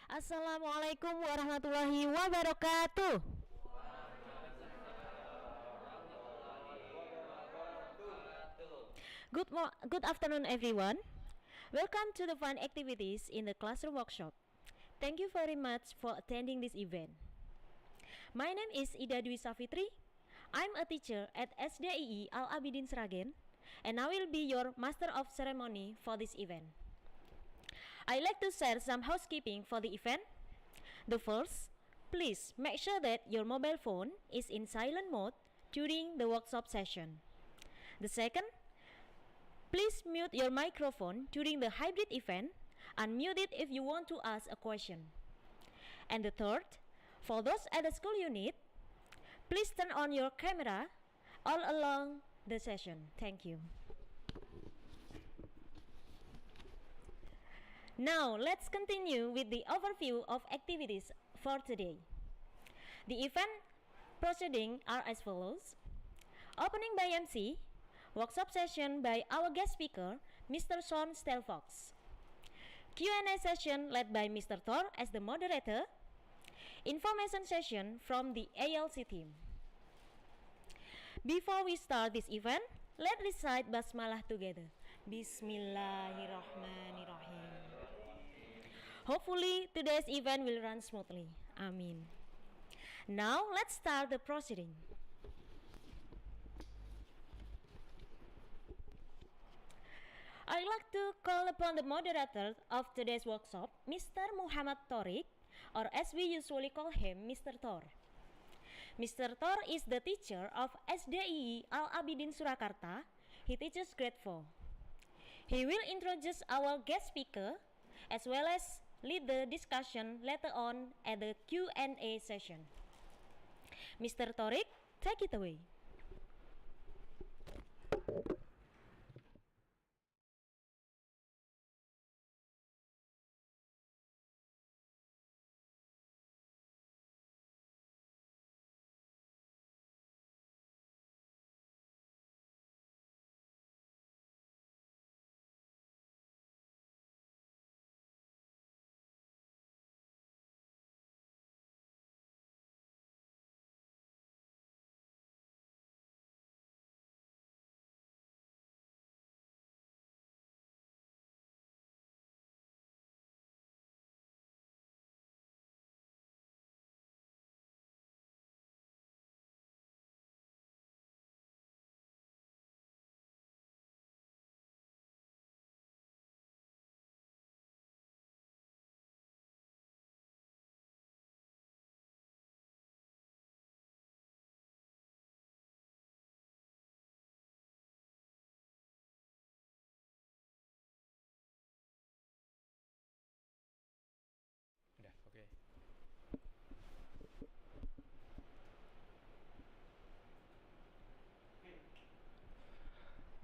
Assalamualaikum warahmatullahi wabarakatuh. Good afternoon, everyone. Welcome to the fun activities in the classroom workshop. Thank you very much for attending this event. My name is Ida Dwi Safitri. I'm a teacher at SDII Al Abidin Sragen, and I will be your master of ceremony for this event. I'd like to share some housekeeping for the event. The first, please make sure that your mobile phone is in silent mode during the workshop session. The second, please mute your microphone during the hybrid event and mute it if you want to ask a question. And the third, for those at the school unit, please turn on your camera all along the session. Thank you. Now, let's continue with the overview of activities for today. The event proceedings are as follows. Opening by MC, workshop session by our guest speaker, Mr. Sean Stelfox. Q&A session led by Mr. Thor as the moderator. Information session from the ALC team. Before we start this event, let's recite Basmalah together. Bismillahirrahmanirrahim. Hopefully, today's event will run smoothly. Amin. Now, let's start the proceeding. I'd like to call upon the moderator of today's workshop, Mr. Muhammad Torik, or as we usually call him, Mr. Thor. Mr. Thor is the teacher of SDII Al Abidin Surakarta. He teaches grade 4. He will introduce our guest speaker as well as lead the discussion later on at the Q&A session. Mr. Torik, take it away.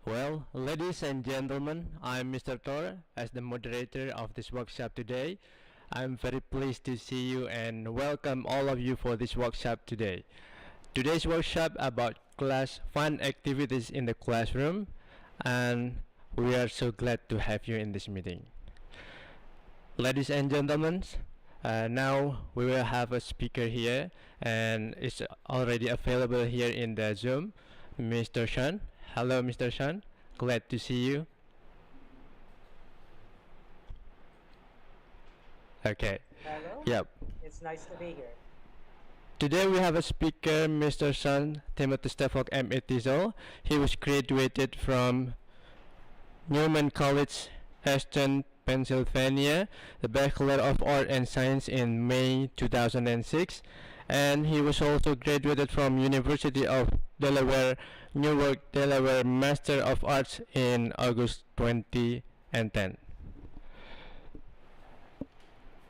Well, ladies and gentlemen, I'm Mr. Thor. As the moderator of this workshop today, I'm very pleased to see you and welcome all of you for this workshop today. Today's workshop about class fun activities in the classroom, and we are so glad to have you in this meeting. Ladies and gentlemen, now we will have a speaker here, and it's already available here in the Zoom, Mr. Sean. Hello, Mr. Sean. Glad to see you. Okay. Hello. Yep. It's nice to be here. Today we have a speaker, Mr. Sean Timothy Stefok M.A. Tizel. He was graduated from Newman College, Ashton, Pennsylvania, the Bachelor of Art and Science in May 2006, and he was also graduated from University of Delaware, Newark, Delaware, Master of Arts in August 2010.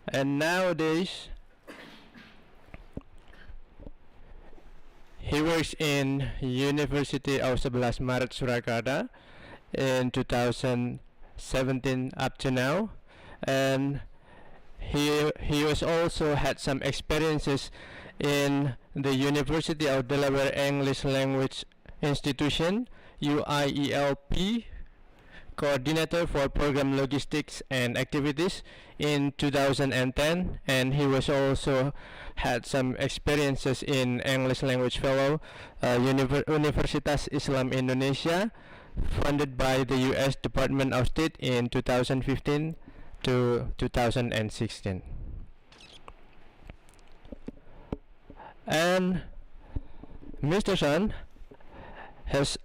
And nowadays, he works in University of 11 Maret Surakarta in 2017 up to now, and he was also had some experiences in the University of Delaware English Language Institution, UIELP, coordinator for program logistics and activities in 2010, and he was also had some experiences in English language fellow, Universitas Islam Indonesia, funded by the U.S. Department of State in 2015 to 2016. And Mr. Sun has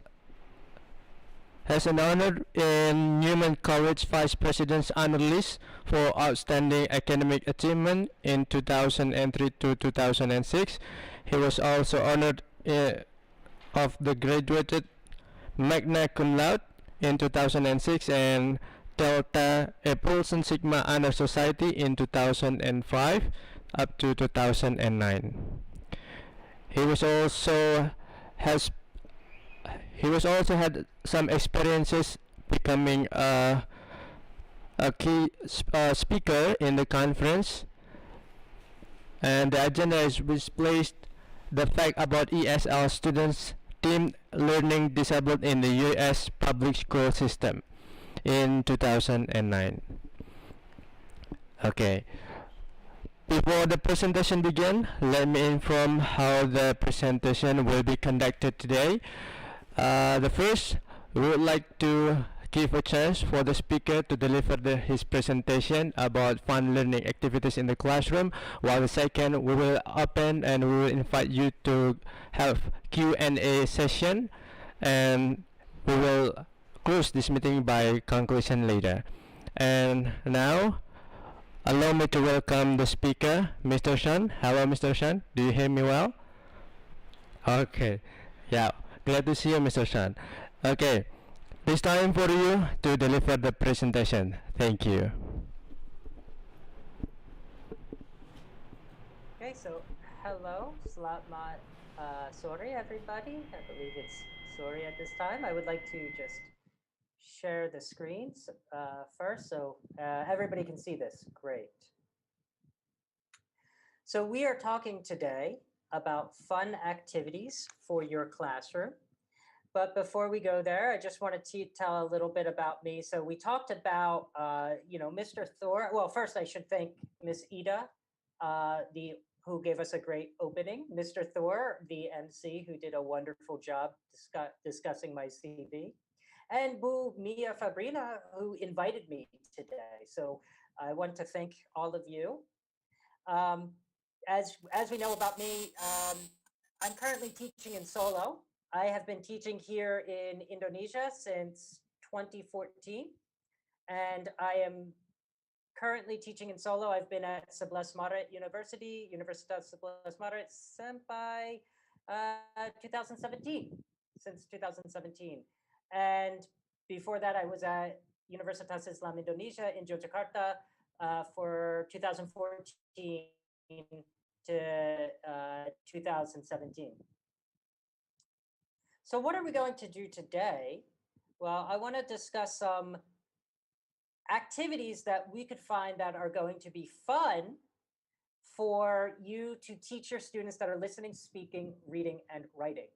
an honor in Newman College Vice President's honor list for outstanding academic achievement in 2003 to 2006. He was also honored of the graduated magna cum laude in 2006 and Delta Epsilon Sigma Honor Society in 2005 up to 2009. He was also has he was also had some experiences becoming a key speaker in the conference, and the agenda is placed the fact about ESL students team learning disabled in the U.S. public school system in 2009. Okay. Before the presentation begin, let me inform how the presentation will be conducted today. The first, we would like to give a chance for the speaker to deliver his presentation about fun learning activities in the classroom, while the second, we will open and we will invite you to have Q&A session, and we will close this meeting by conclusion later. And now, allow me to welcome the speaker, Mr. Shan. Hello, Mr. Shan. Do you hear me well? Okay. Yeah. Glad to see you, Mr. Shan. Okay. It's time for you to deliver the presentation. Thank you. Okay, so hello, Selamat sore, everybody. I believe it's sore at this time. I would like to just share the screens first so everybody can see this. Great. So we are talking today about fun activities for your classroom. But before we go there, I just wanted to tell a little bit about me. So we talked about, Mr. Thor. Well, first I should thank Miss Ida, who gave us a great opening. Mr. Thor, the MC, who did a wonderful job discussing my CV. And Bu Mia Fabrina, who invited me today. So I want to thank all of you. As we know about me, I'm currently teaching in Solo. I have been teaching here in Indonesia since 2014, and I am currently teaching in Solo. I've been at Sebelas Maret University, Universitas Sebelas Maret, sampai 2017, since 2017. And before that, I was at Universitas Islam Indonesia in Yogyakarta for 2014 to 2017. So what are we going to do today? Well, I want to discuss some activities that we could find that are going to be fun for you to teach your students that are listening, speaking, reading, and writing.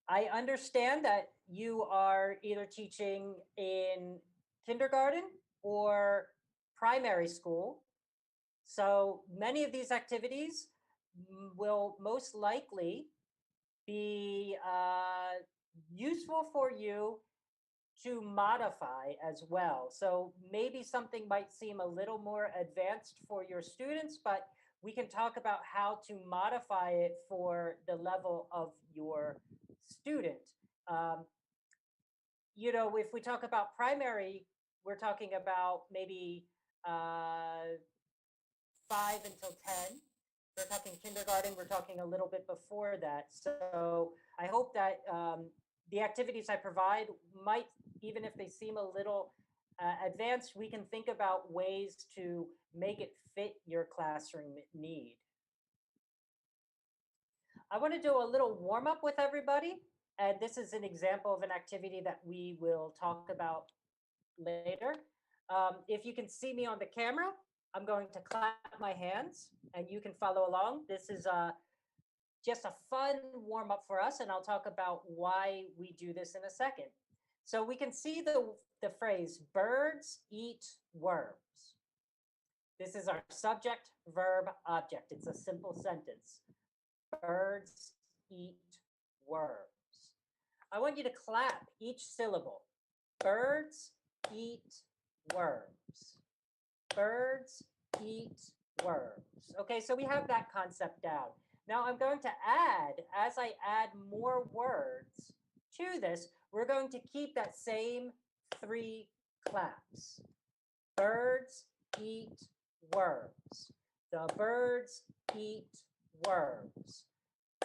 I understand that you are either teaching in kindergarten or primary school. So many of these activities will most likely be useful for you to modify as well. So maybe something might seem a little more advanced for your students, but we can talk about how to modify it for the level of your student. If we talk about primary, we're talking about maybe 5 until 10. We're talking kindergarten, we're talking a little bit before that. So I hope that the activities I provide might, even if they seem a little advanced, we can think about ways to make it fit your classroom need. I want to do a little warm up with everybody. And this is an example of an activity that we will talk about later. If you can see me on the camera, I'm going to clap my hands and you can follow along. This is just a fun warm up for us, and I'll talk about why we do this in a second. So we can see the phrase birds eat worms. This is our subject, verb, object. It's a simple sentence. Birds eat worms. I want you to clap each syllable. Birds eat worms. Birds eat worms. Okay, so we have that concept down. Now I'm going to add, as I add more words to this, we're going to keep that same 3 claps. Birds eat worms. The birds eat worms.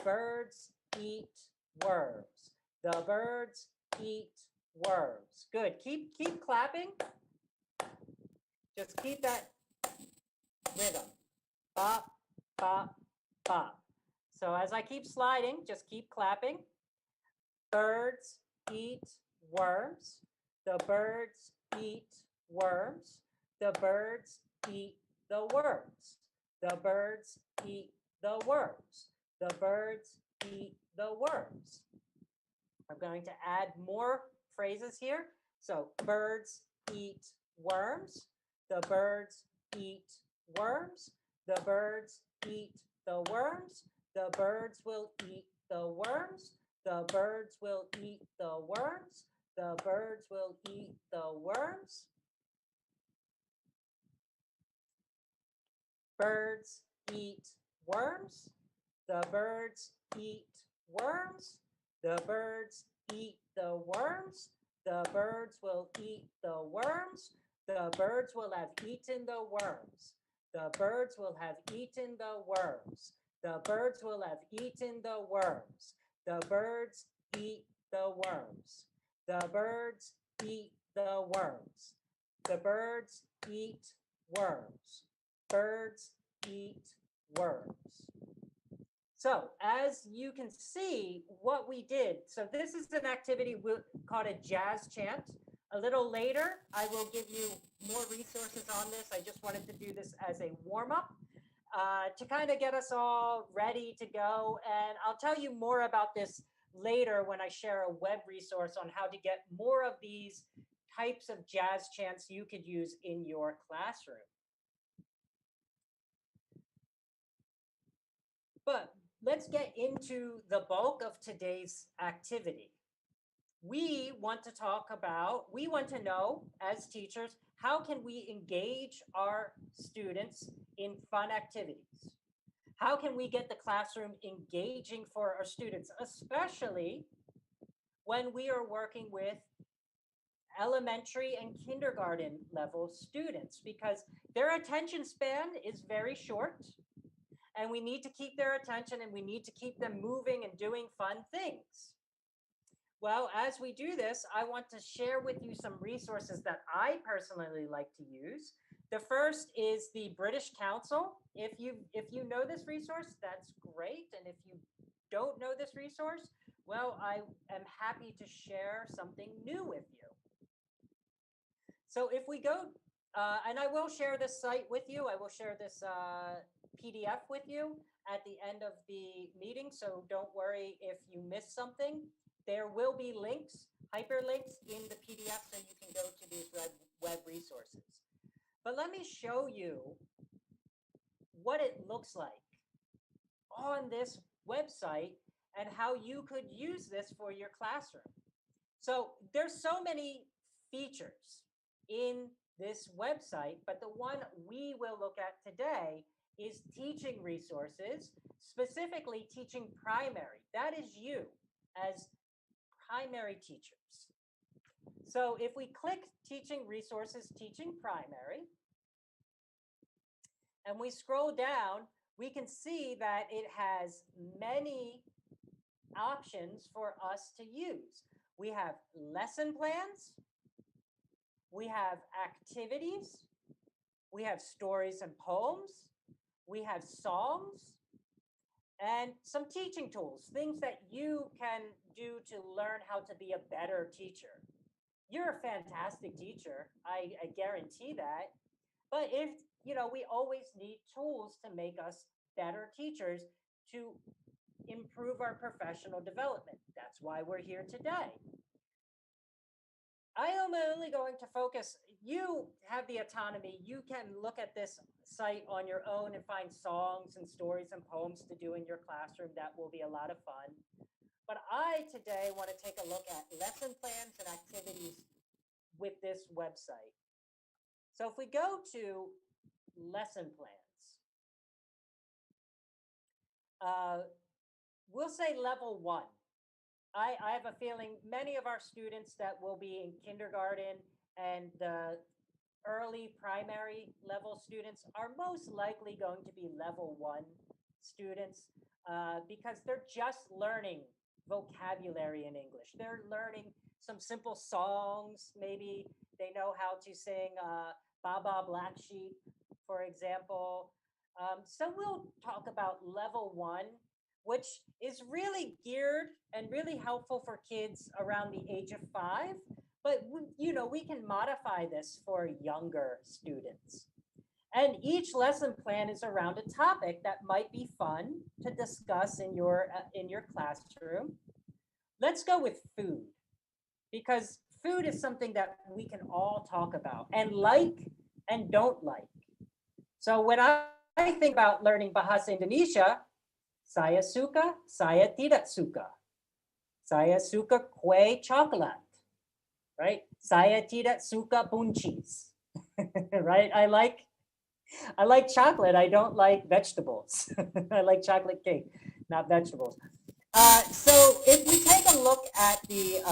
Birds eat worms. The birds eat worms. Good. Keep clapping. Just keep that rhythm. Bop, bop, bop. So as I keep sliding, just keep clapping. Birds eat worms. The birds eat worms. The birds eat the worms. The birds eat the worms. The birds eat the worms. I'm going to add more phrases here. So birds eat worms. The birds eat worms. The birds eat the worms. The birds will eat the worms. The birds will eat the worms. The birds will eat the worms. Birds eat worms. The birds eat worms. The birds eat the worms. The birds will eat the worms. The birds will have eaten the worms. The birds will have eaten the worms. The birds will have eaten the worms. The birds eat the worms. The birds eat the worms. The birds eat worms. Birds eat worms. So as you can see what we did, so this is an activity called a jazz chant. A little later, I will give you more resources on this. I just wanted to do this as a warm-up to kind of get us all ready to go. And I'll tell you more about this later when I share a web resource on how to get more of these types of jazz chants you could use in your classroom. But let's get into the bulk of today's activity. We want to know as teachers, how can we engage our students in fun activities? How can we get the classroom engaging for our students, especially when we are working with elementary and kindergarten level students, because their attention span is very short. And we need to keep their attention and we need to keep them moving and doing fun things. Well, as we do this, I want to share with you some resources that I personally like to use. The first is the British Council. If you know this resource, that's great. And if you don't know this resource, well, I am happy to share something new with you. So if we go, and I will share this site with you, I will share this PDF with you at the end of the meeting, so don't worry if you miss something. There will be links, hyperlinks in the PDF so you can go to these web resources. But let me show you what it looks like on this website and how you could use this for your classroom. So there's so many features in this website, but the one we will look at today is teaching resources, specifically teaching primary. That is you as primary teachers. So if we click teaching resources, teaching primary, and we scroll down, we can see that it has many options for us to use. We have lesson plans, we have activities, we have stories and poems, we have songs, and some teaching tools, things that you can do to learn how to be a better teacher. You're a fantastic teacher, I guarantee that. But if, we always need tools to make us better teachers to improve our professional development. That's why we're here today. I am only going to focus, you have the autonomy. You can look at this site on your own and find songs and stories and poems to do in your classroom. That will be a lot of fun. But I today want to take a look at lesson plans and activities with this website. So if we go to lesson plans, we'll say level 1. I have a feeling many of our students that will be in kindergarten and the early primary level students are most likely going to be level 1 students because they're just learning vocabulary in English. They're learning some simple songs. Maybe they know how to sing Baba Black Sheep, for example. So we'll talk about level 1, which is really geared and really helpful for kids around the age of 5. But we can modify this for younger students. And each lesson plan is around a topic that might be fun to discuss in your classroom. Let's go with food, because food is something that we can all talk about and like and don't like. So when I think about learning Bahasa Indonesia, saya suka, saya tidak suka. Saya suka kue coklat, right? Saya tidak suka buncis, right? I like chocolate. I don't like vegetables. I like chocolate cake, not vegetables. So if we take a look at the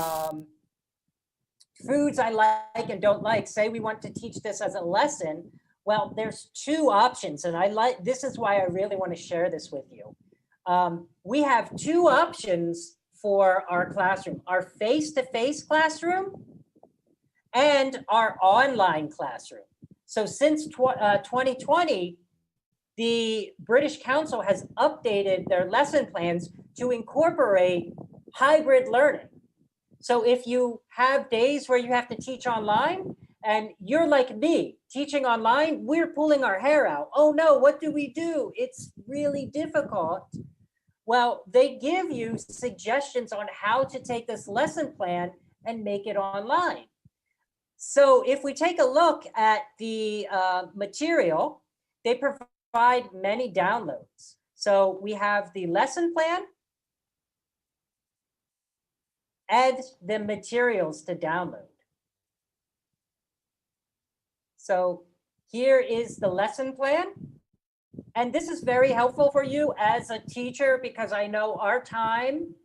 foods I like and don't like, say we want to teach this as a lesson, well, there's 2 options. And this is why I really want to share this with you. We have 2 options for our classroom, our face-to-face classroom and our online classroom. So since 2020, the British Council has updated their lesson plans to incorporate hybrid learning. So if you have days where you have to teach online and you're like me, teaching online, we're pulling our hair out. Oh no, what do we do? It's really difficult. Well, they give you suggestions on how to take this lesson plan and make it online. So if we take a look at the material, they provide many downloads. So we have the lesson plan and the materials to download. So here is the lesson plan. And this is very helpful for you as a teacher because I know our time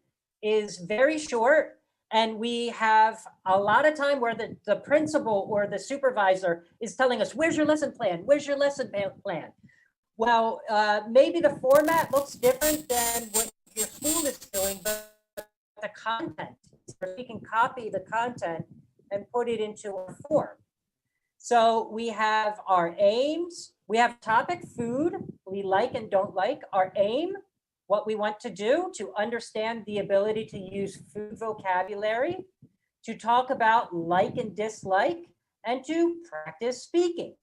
is very short and we have a lot of time where the principal or the supervisor is telling us, where's your lesson plan? Where's your lesson plan? Well, maybe the format looks different than what your school is doing, but the content, we can copy the content and put it into a form. So we have our aims, we have topic food, we like and don't like, our aim, what we want to do to understand the ability to use food vocabulary, to talk about like and dislike, and to practice speaking.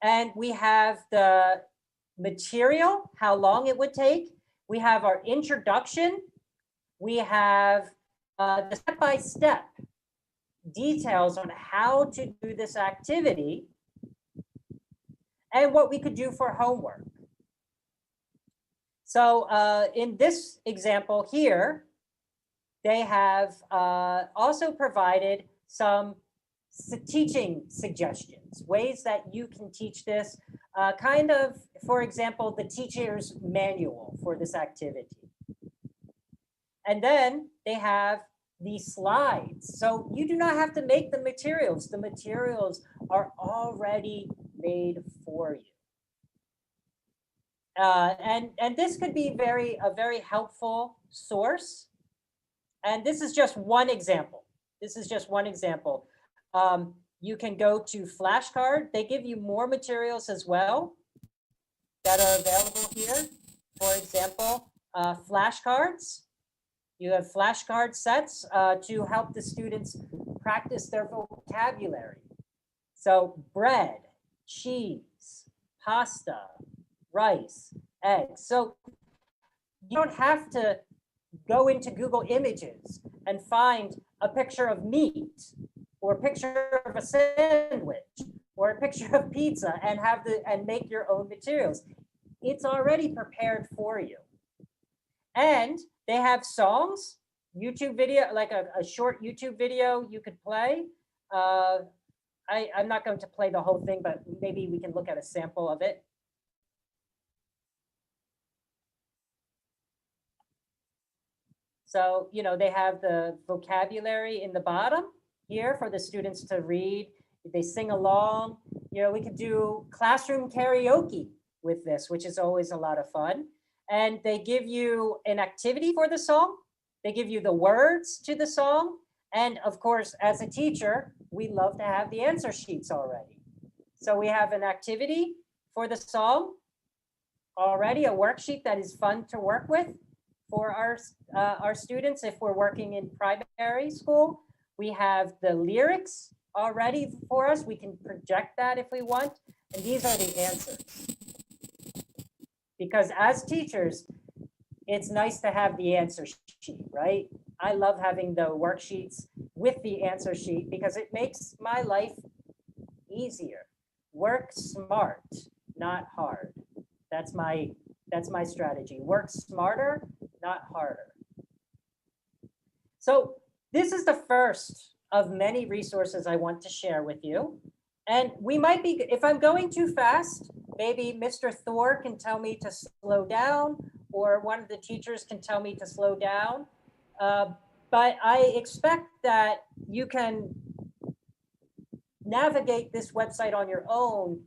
And we have the material, how long it would take. We have our introduction. We have the step-by-step details on how to do this activity and what we could do for homework. So in this example here, they have also provided some teaching suggestions, ways that you can teach this, kind of, for example, the teacher's manual for this activity. And then they have the slides. So you do not have to make the materials. The materials are already made for you. And this could be a very helpful source. And this is just one example. This is just one example. You can go to flashcard. They give you more materials as well that are available here. For example, flashcards. You have flashcard sets to help the students practice their vocabulary. So bread, cheese, pasta, rice, eggs. So you don't have to go into Google Images and find a picture of meat or a picture of a sandwich or a picture of pizza and make your own materials. It's already prepared for you. And they have songs, YouTube video, like a short YouTube video you could play. I'm not going to play the whole thing, but maybe we can look at a sample of it. So, they have the vocabulary in the bottom here for the students to read. They sing along. We could do classroom karaoke with this, which is always a lot of fun. And they give you an activity for the song. They give you the words to the song. And of course, as a teacher, we love to have the answer sheets already. So we have an activity for the song already, a worksheet that is fun to work with for our students if we're working in primary school. We have the lyrics already for us. We can project that if we want. And these are the answers. Because as teachers, it's nice to have the answer sheet, right? I love having the worksheets with the answer sheet because it makes my life easier. Work smart, not hard. That's my strategy. Work smarter, not harder. So this is the first of many resources I want to share with you. And we might be, if I'm going too fast, maybe Mr. Thor can tell me to slow down, or one of the teachers can tell me to slow down. But I expect that you can navigate this website on your own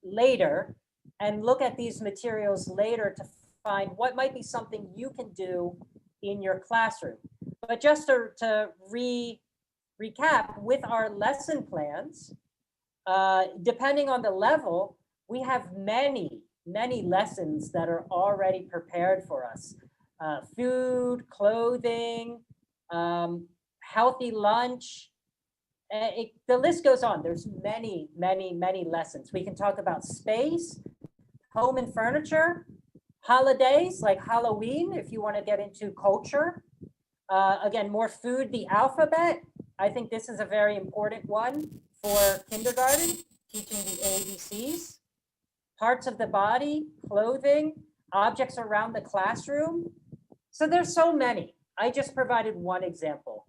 later and look at these materials later to find what might be something you can do in your classroom. But just to recap, with our lesson plans, depending on the level, we have many lessons that are already prepared for us. Food, clothing, healthy lunch. The list goes on. There's many lessons. We can talk about space, home and furniture, holidays like Halloween, if you want to get into culture. Again, more food, the alphabet. I think this is a very important one for kindergarten, teaching the ABCs. Parts of the body, clothing, objects around the classroom. So there's so many. I just provided one example.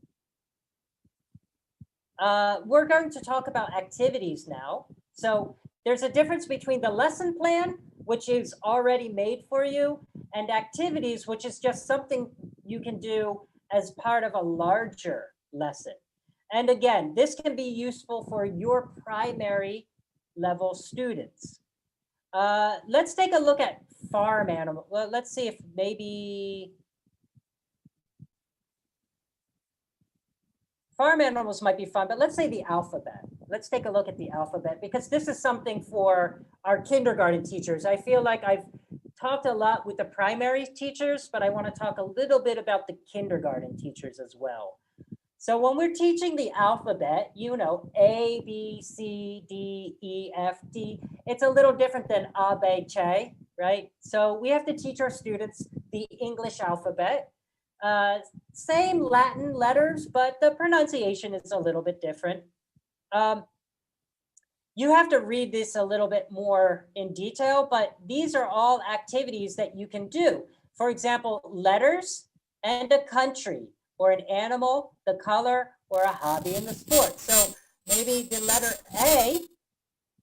We're going to talk about activities now. So there's a difference between the lesson plan, which is already made for you, and activities, which is just something you can do as part of a larger lesson. And again, this can be useful for your primary level students. Let's take a look at farm animal. Well, let's see if maybe farm animals might be fun, but let's say the alphabet. Let's take a look at the alphabet because this is something for our kindergarten teachers. I feel like I've talked a lot with the primary teachers, but I want to talk a little bit about the kindergarten teachers as well. So when we're teaching the alphabet, A, B, C, D, E, F, D, it's a little different than A, B, C, right? So we have to teach our students the English alphabet. Same Latin letters, but the pronunciation is a little bit different. You have to read this a little bit more in detail, but these are all activities that you can do. For example, letters and a country, or an animal, the color, or a hobby in the sport. So maybe the letter A,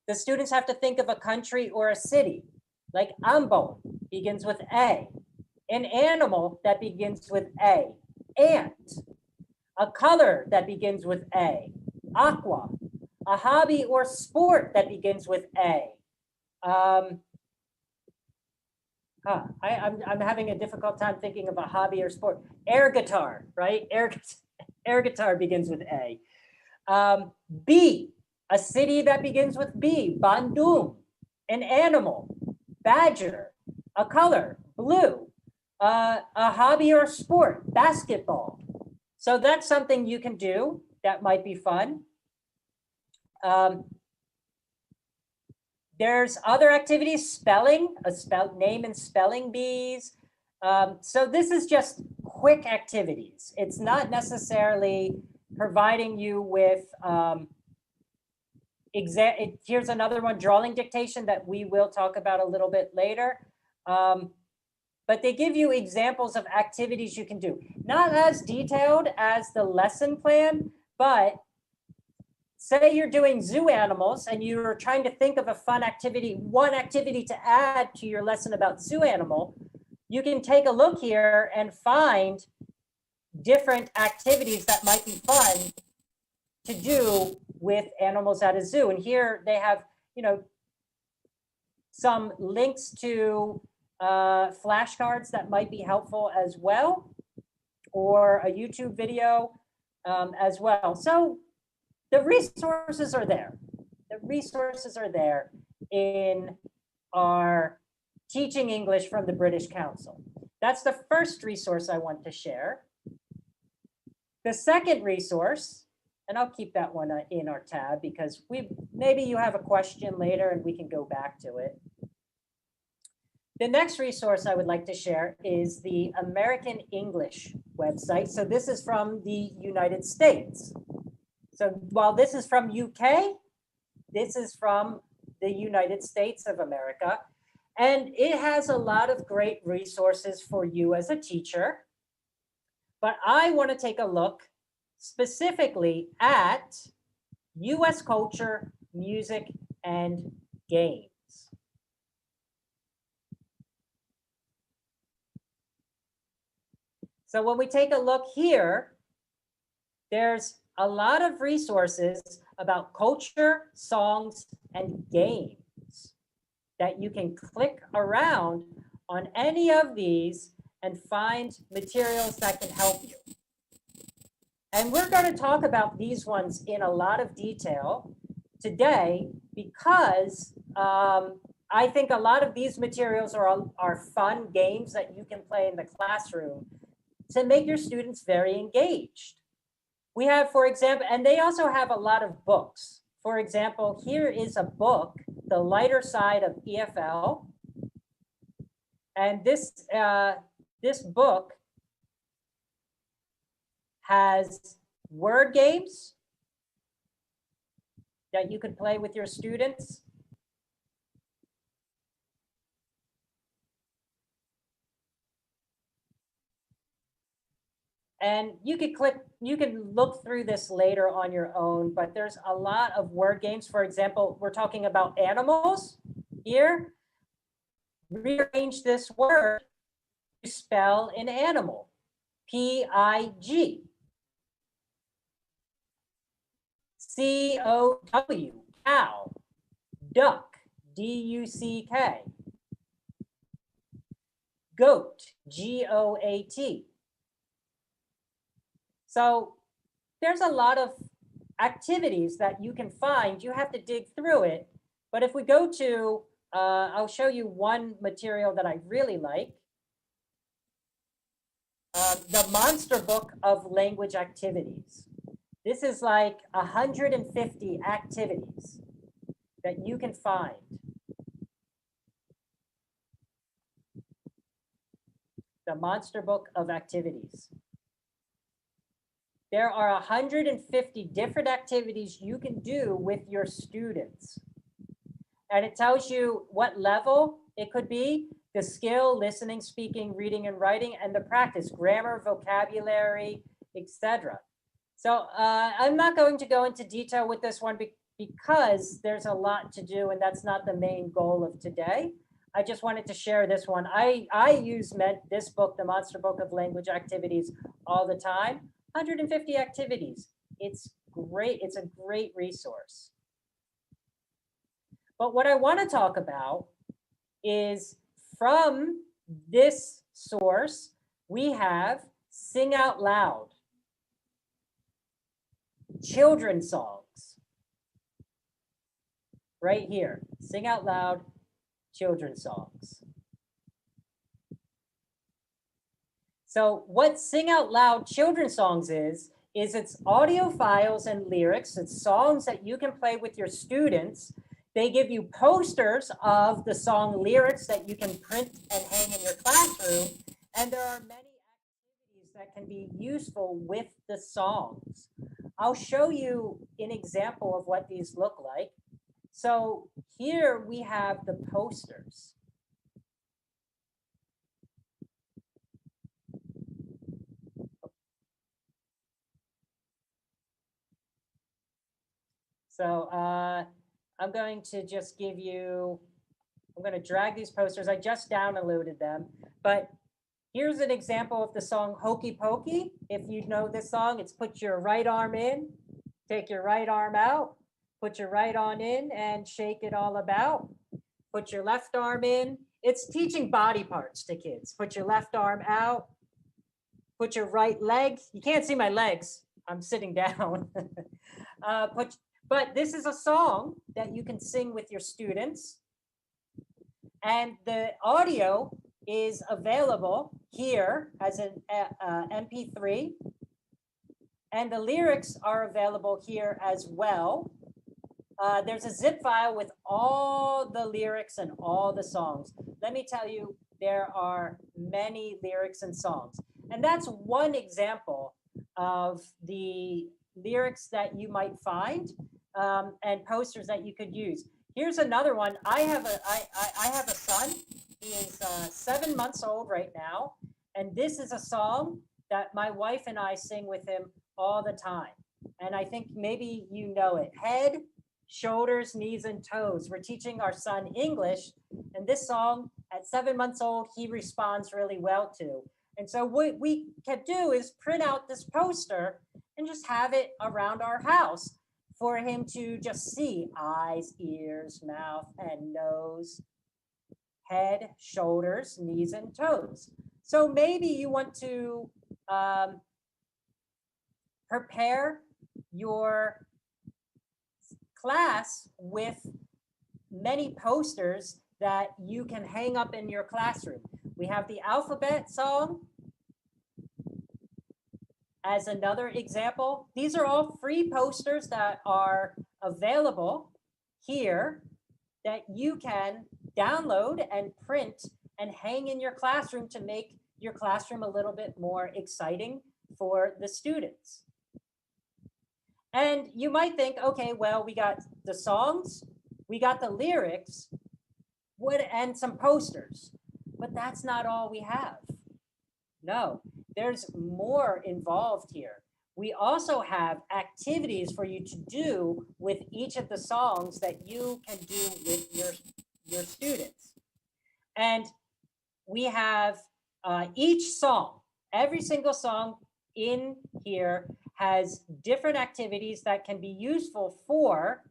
the students have to think of a country or a city, like Ambo begins with A. An animal that begins with A, ant. A color that begins with A, aqua. A hobby or sport that begins with A. I'm having a difficult time thinking of a hobby or sport. Air guitar, right? Air guitar begins with A. B, a city that begins with B, Bandung. An animal, badger. A color, blue. A hobby or sport, basketball. So that's something you can do that might be fun. There's other activities, spelling, name and spelling bees. So this is just quick activities. It's not necessarily providing you with here's another one, drawing dictation, that we will talk about a little bit later. But they give you examples of activities you can do. Not as detailed as the lesson plan, but say you're doing zoo animals and you're trying to think of a fun activity, one activity to add to your lesson about zoo animal, you can take a look here and find different activities that might be fun to do with animals at a zoo. And here they have, some links to flashcards that might be helpful as well, or a YouTube video as well. So the resources are there. The resources are there in our Teaching English from the British Council. That's the first resource I want to share. The second resource, and I'll keep that one in our tab because maybe you have a question later and we can go back to it. The next resource I would like to share is the American English website. So this is from the United States. So while this is from UK, this is from the United States of America. And it has a lot of great resources for you as a teacher. But I want to take a look specifically at US culture, music, and games. So when we take a look here, there's a lot of resources about culture, songs, and games that you can click around on any of these and find materials that can help you. And we're going to talk about these ones in a lot of detail today because I think a lot of these materials are fun games that you can play in the classroom to make your students very engaged. We have, for example, and they also have a lot of books. For example, here is a book, The Lighter Side of EFL. And this book has word games that you can play with your students. And you can look through this later on your own, but there's a lot of word games. For example, we're talking about animals here. Rearrange this word to spell an animal, P-I-G. C-O-W, cow. Duck, D-U-C-K. Goat, G-O-A-T. So there's a lot of activities that you can find. You have to dig through it. But if we go to, I'll show you one material that I really like. The Monster Book of Language Activities. This is like 150 activities that you can find. The Monster Book of Activities. There are 150 different activities you can do with your students. And it tells you what level it could be, the skill, listening, speaking, reading, and writing, and the practice, grammar, vocabulary, etc. So I'm not going to go into detail with this one because there's a lot to do, and that's not the main goal of today. I just wanted to share this one. I use this book, The Monster Book of Language Activities, all the time. 150 activities. It's great. It's a great resource. But what I want to talk about is from this source, we have Sing Out Loud, children's songs. Right here, Sing Out Loud, children's songs. So what Sing Out Loud children's songs is it's audio files and lyrics. It's songs that you can play with your students. They give you posters of the song lyrics that you can print and hang in your classroom. And there are many activities that can be useful with the songs. I'll show you an example of what these look like. So here we have the posters. So I'm going to just give you, I'm going to drag these posters. I just downloaded them, but here's an example of the song Hokey Pokey. If you know this song, it's put your right arm in, take your right arm out, put your right arm in and shake it all about. Put your left arm in. It's teaching body parts to kids. Put your left arm out, put your right leg. You can't see my legs. I'm sitting down. But this is a song that you can sing with your students. And the audio is available here as an MP3. And the lyrics are available here as well. There's a zip file with all the lyrics and all the songs. Let me tell you, there are many lyrics and songs. And that's one example of the lyrics that you might find and posters that you could use. Here's another one. I have a son. He is 7 months old right now. And this is a song that my wife and I sing with him all the time. And I think maybe you know it. Head, shoulders, knees, and toes. We're teaching our son English. And this song, at 7 months old, he responds really well to. And so what we can do is print out this poster and just have it around our house for him to just see eyes, ears, mouth, and nose, head, shoulders, knees, and toes. So maybe you want to prepare your class with many posters that you can hang up in your classroom. We have the alphabet song as another example. These are all free posters that are available here that you can download and print and hang in your classroom to make your classroom a little bit more exciting for the students. And you might think, okay, well, we got the songs, we got the lyrics, and some posters, but that's not all we have. No, there's more involved here. We also have activities for you to do with each of the songs that you can do with your students. And we have each song, every single song in here has different activities that can be useful for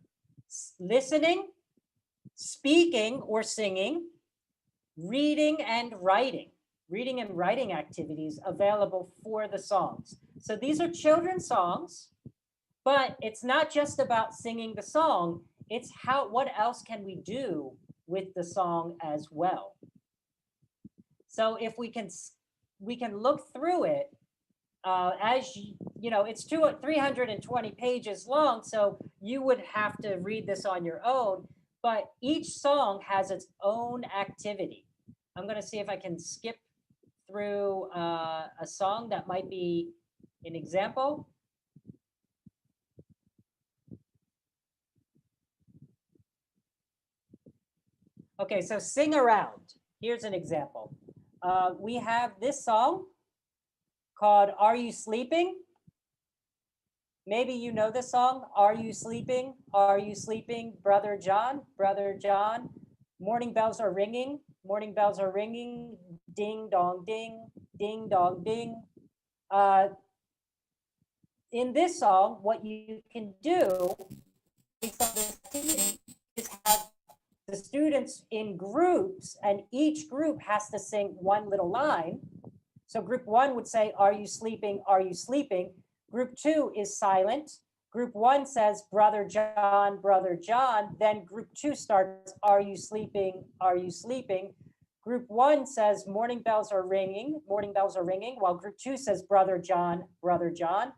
listening, speaking or singing, reading and writing. Reading and writing activities available for the songs. So these are children's songs, but it's not just about singing the song, it's what else can we do with the song as well. So if we can look through it, as you know, it's 320 pages long, so you would have to read this on your own, but each song has its own activity. I'm going to see if I can skip through a song that might be an example. Okay, so sing around. Here's an example. We have this song called Are You Sleeping? Maybe you know this song. Are you sleeping? Are you sleeping? Brother John, Brother John. Morning bells are ringing. Morning bells are ringing. Ding dong ding. Ding dong ding. In this song, what you can do based on this activity is have the students in groups, and each group has to sing one little line. So group one would say, are you sleeping? Are you sleeping? Group two is silent. Group one says, Brother John, Brother John. Then group two starts, are you sleeping? Are you sleeping? Group one says, morning bells are ringing, while group two says, Brother John, Brother John.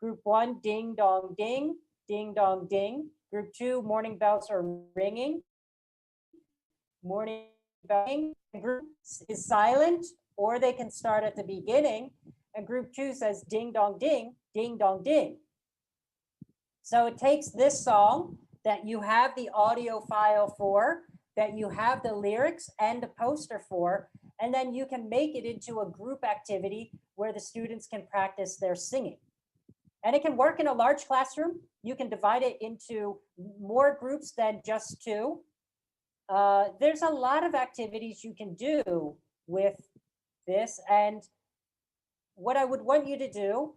Group one, ding dong ding, ding dong ding. Group two, morning bells are ringing, morning bells. Group is silent, or they can start at the beginning. And group two says, ding dong ding, ding dong ding. So it takes this song that you have the audio file for, that you have the lyrics and the poster for, and then you can make it into a group activity where the students can practice their singing. And it can work in a large classroom. You can divide it into more groups than just two. There's a lot of activities you can do with this. And what I would want you to do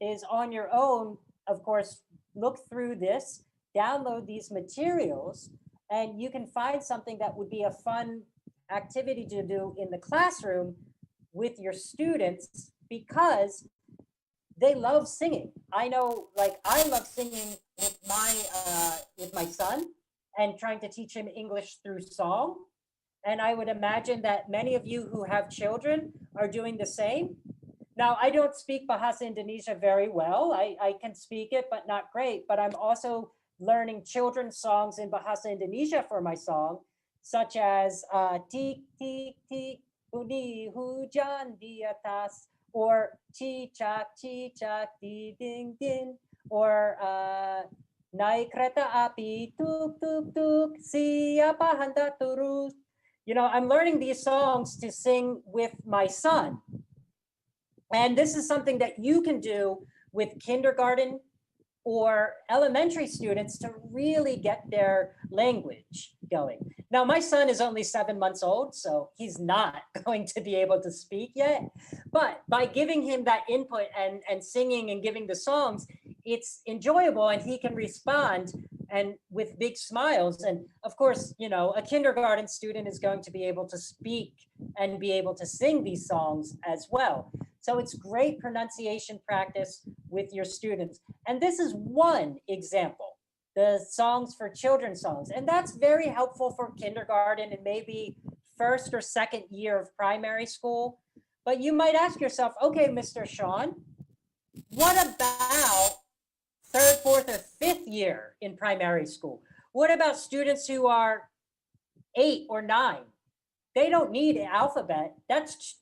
is on your own, of course, look through this, download these materials, and you can find something that would be a fun activity to do in the classroom with your students, because they love singing. I know, like, I love singing with my son and trying to teach him English through song. And I would imagine that many of you who have children are doing the same. Now, I don't speak Bahasa Indonesia very well. I can speak it, but not great. But I'm also learning children's songs in Bahasa Indonesia for my song, such as Tik, Tik, Tik, Bunyi Hujan di atas, or Cicak, Cicak di dinding, or Naik kereta api, tuk, tuk, tuk, siapa hendak turun. You know, I'm learning these songs to sing with my son. And this is something that you can do with kindergarten or elementary students to really get their language going. Now, my son is only 7 months old, so he's not going to be able to speak yet. But by giving him that input and singing and giving the songs, it's enjoyable and he can respond and with big smiles. And of course, you know, a kindergarten student is going to be able to speak and be able to sing these songs as well. So it's great pronunciation practice with your students. And this is one example, the songs for children songs. And that's very helpful for kindergarten and maybe first or second year of primary school. But you might ask yourself, okay, Mr. Sean, what about third, fourth, or fifth year in primary school? What about students who are 8 or 9? They don't need an alphabet. That's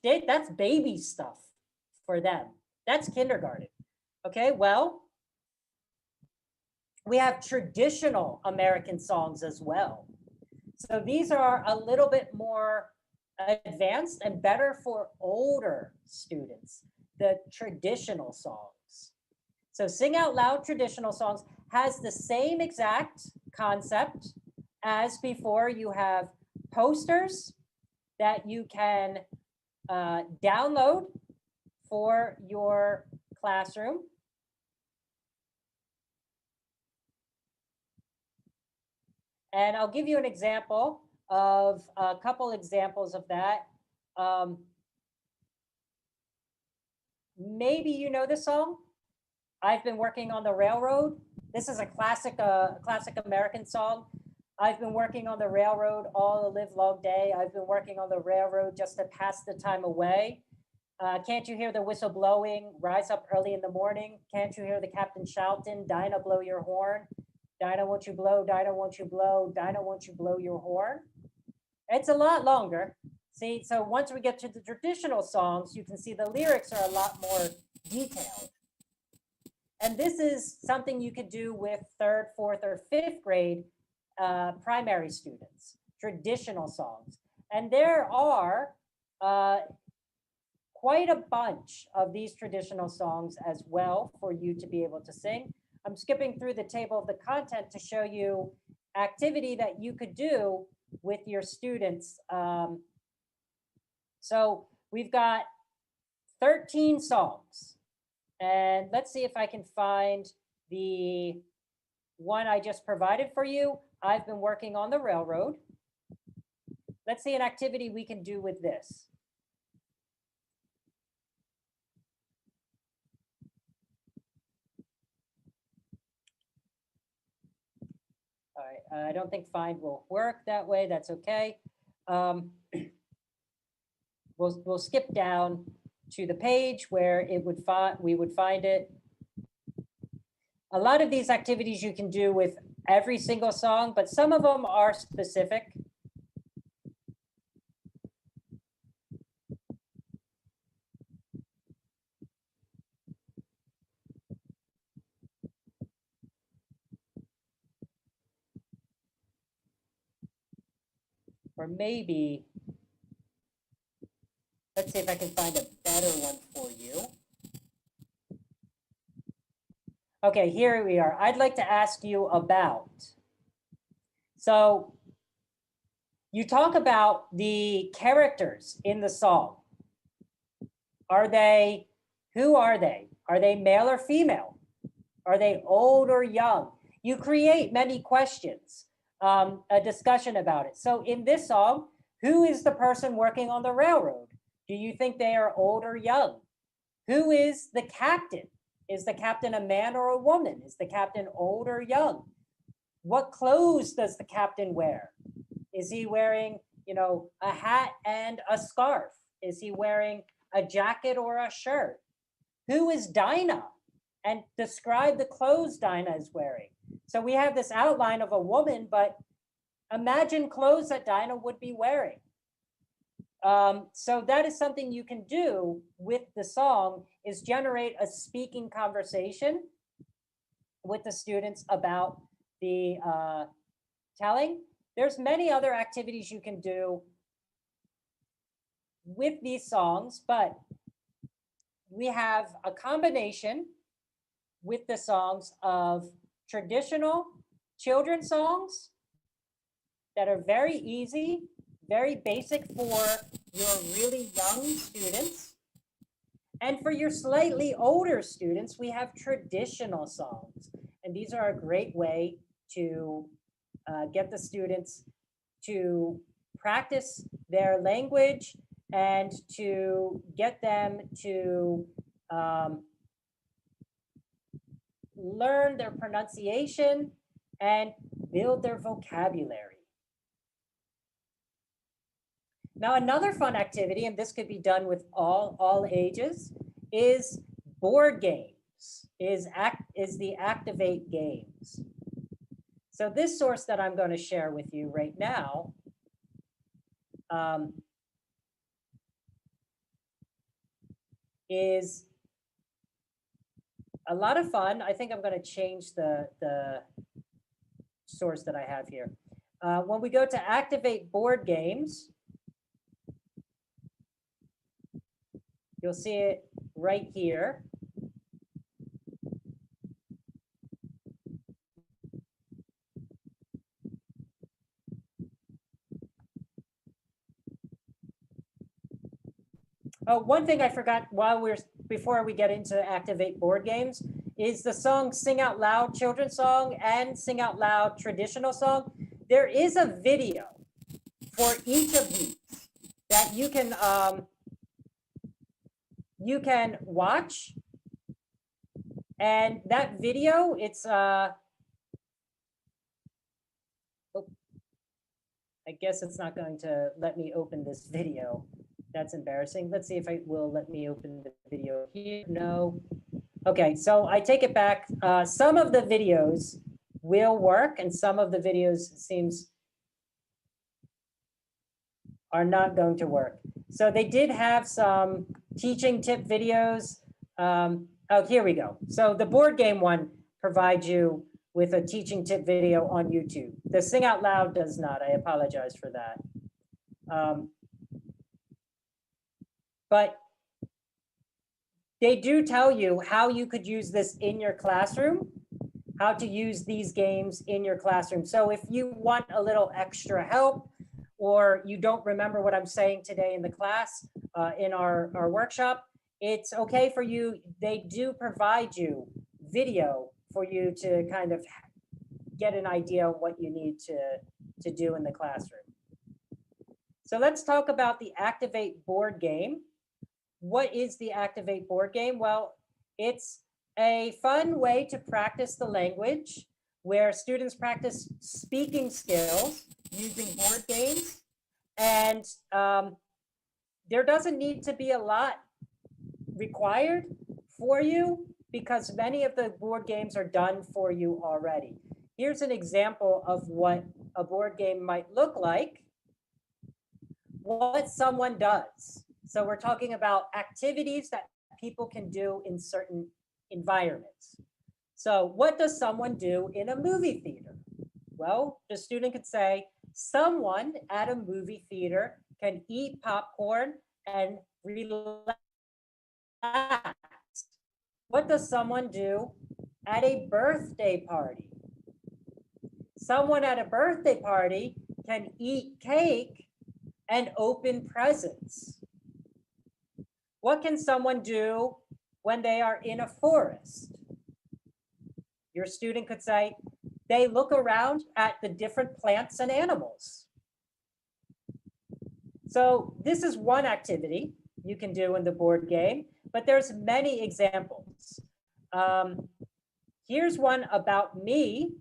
baby stuff for them. That's kindergarten. Okay, well, we have traditional American songs as well. So these are a little bit more advanced and better for older students, the traditional songs. So Sing Out Loud traditional songs has the same exact concept as before. You have posters that you can download for your classroom. And I'll give you an example of a couple examples of that. Maybe you know this song. I've been working on the railroad. This is a classic American song. I've been working on the railroad all the live long day. I've been working on the railroad just to pass the time away. Can't you hear the whistle blowing? Rise up early in the morning. Can't you hear the captain shouting? Dinah, blow your horn. Dinah, won't you blow? Dinah, won't you blow? Dinah, won't you blow your horn? It's a lot longer. See, so once we get to the traditional songs, you can see the lyrics are a lot more detailed. And this is something you could do with third, fourth, or fifth grade primary students, traditional songs. And there are quite a bunch of these traditional songs as well for you to be able to sing. I'm skipping through the table of the content to show you activity that you could do with your students. So we've got 13 songs. And let's see if I can find the one I just provided for you. I've been working on the railroad. Let's see an activity we can do with this. All right, I don't think find will work that way. That's okay. We'll skip down to the page where it would we would find it. A lot of these activities you can do with every single song, but some of them are specific. Or maybe, let's see if I can find a better one for you. Okay, here we are. I'd like to ask you about, so you talk about the characters in the song. Who are they? Are they male or female? Are they old or young? You create many questions, a discussion about it. So in this song, who is the person working on the railroad? Do you think they are old or young? Who is the captain? Is the captain a man or a woman? Is the captain old or young? What clothes does the captain wear? Is he wearing, a hat and a scarf? Is he wearing a jacket or a shirt? Who is Dinah? And describe the clothes Dinah is wearing. So we have this outline of a woman, but imagine clothes that Dinah would be wearing. So that is something you can do with the song, is generate a speaking conversation with the students about the telling. There's many other activities you can do with these songs, but we have a combination with the songs of traditional children's songs that are very easy, very basic for your really young students. And for your slightly older students, we have traditional songs. And these are a great way to get the students to practice their language and to get them to learn their pronunciation and build their vocabulary. Now, another fun activity, and this could be done with all ages, is board games, is the Activate games. So this source that I'm going to share with you right now is a lot of fun. I think I'm going to change the source that I have here. When we go to Activate board games, you'll see it right here. Oh, one thing I forgot before we get into Activate board games is the song Sing Out Loud children's song and Sing Out Loud traditional song. There is a video for each of these that you can watch, and that video, it's I guess it's not going to let me open this video. That's embarrassing. Let's see if it will let me open the video here. No. Okay, so I take it back. Some of the videos will work, and some of the videos are not going to work. So they did have some teaching tip videos. Oh, here we go. So the board game one provides you with a teaching tip video on YouTube. The Sing Out Loud does not. I apologize for that. But they do tell you how you could use this in your classroom, how to use these games in your classroom. So if you want a little extra help, or you don't remember what I'm saying today in the class, in our workshop, it's okay for you. They do provide you video for you to kind of get an idea of what you need to do in the classroom. So let's talk about the Activate board game. What is the Activate board game? Well, it's a fun way to practice the language where students practice speaking skills using board games. And there doesn't need to be a lot required for you because many of the board games are done for you already. Here's an example of what a board game might look like, what someone does. So we're talking about activities that people can do in certain environments. So what does someone do in a movie theater? Well, the student could say, Someone at a movie theater can eat popcorn and relax. What does someone do at a birthday party? Someone at a birthday party can eat cake and open presents. What can someone do when they are in a forest? Your student could say, they look around at the different plants and animals. So this is one activity you can do in the board game, but there's many examples. Here's one about me.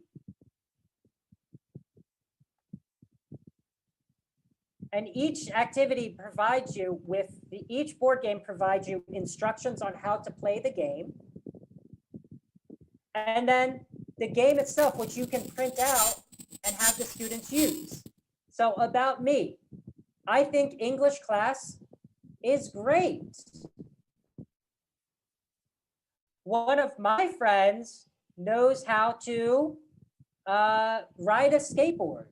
And each activity provides you with, each board game provides you instructions on how to play the game. And then the game itself, which you can print out and have the students use. So about me, I think English class is great. One of my friends knows how to ride a skateboard.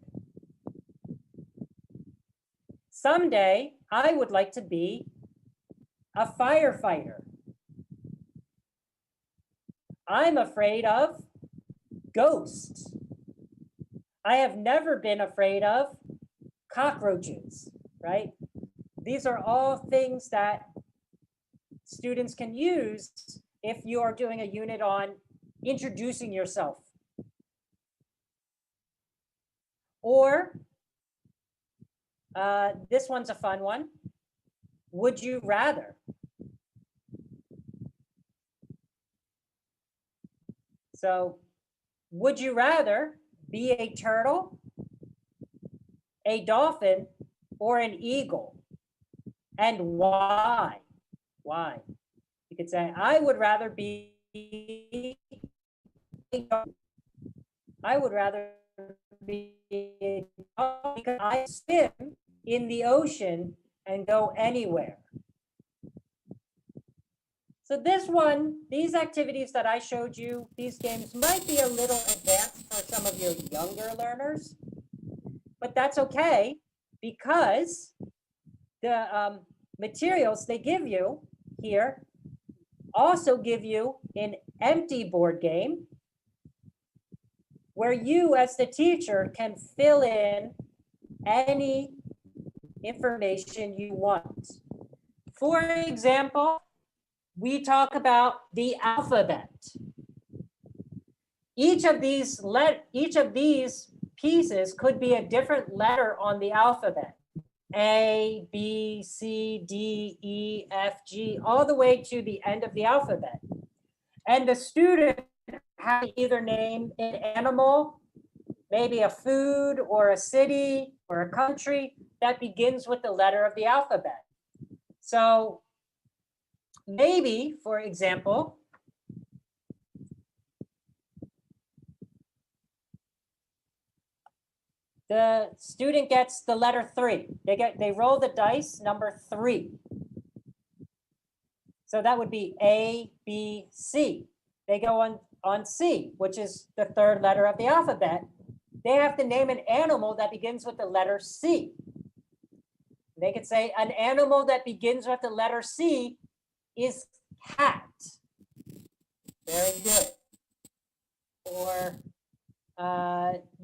Someday, I would like to be a firefighter. I'm afraid of ghosts. I have never been afraid of cockroaches, right? These are all things that students can use if you are doing a unit on introducing yourself. Or this one's a fun one. Would you rather? So, would you rather be a turtle, a dolphin, or an eagle? And why? Why? You could say, I would rather be because I swim in the ocean and go anywhere. So this one, these activities that I showed you, these games might be a little advanced for some of your younger learners, but that's okay because the materials they give you here also give you an empty board game where you as the teacher can fill in any information you want. For example, we talk about the alphabet. Each of these pieces could be a different letter on the alphabet. A, B, C, D, E, F, G, all the way to the end of the alphabet. And the student has to either name an animal, maybe a food or a city or a country that begins with the letter of the alphabet. So maybe, for example, the student gets the letter 3. They roll the dice number 3. So that would be A, B, C. They go on C, which is the third letter of the alphabet. They have to name an animal that begins with the letter C. They could say an animal that begins with the letter C is cat. Very good. Or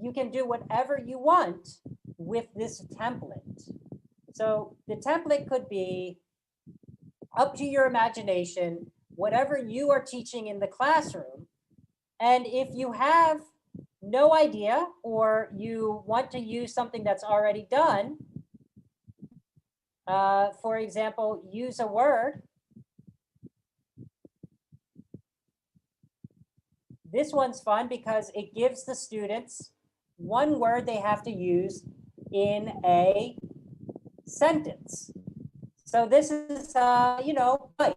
you can do whatever you want with this template. So the template could be up to your imagination, whatever you are teaching in the classroom. And if you have no idea or you want to use something that's already done, for example, use a word. This one's fun because it gives the students one word they have to use in a sentence. So this is, bike.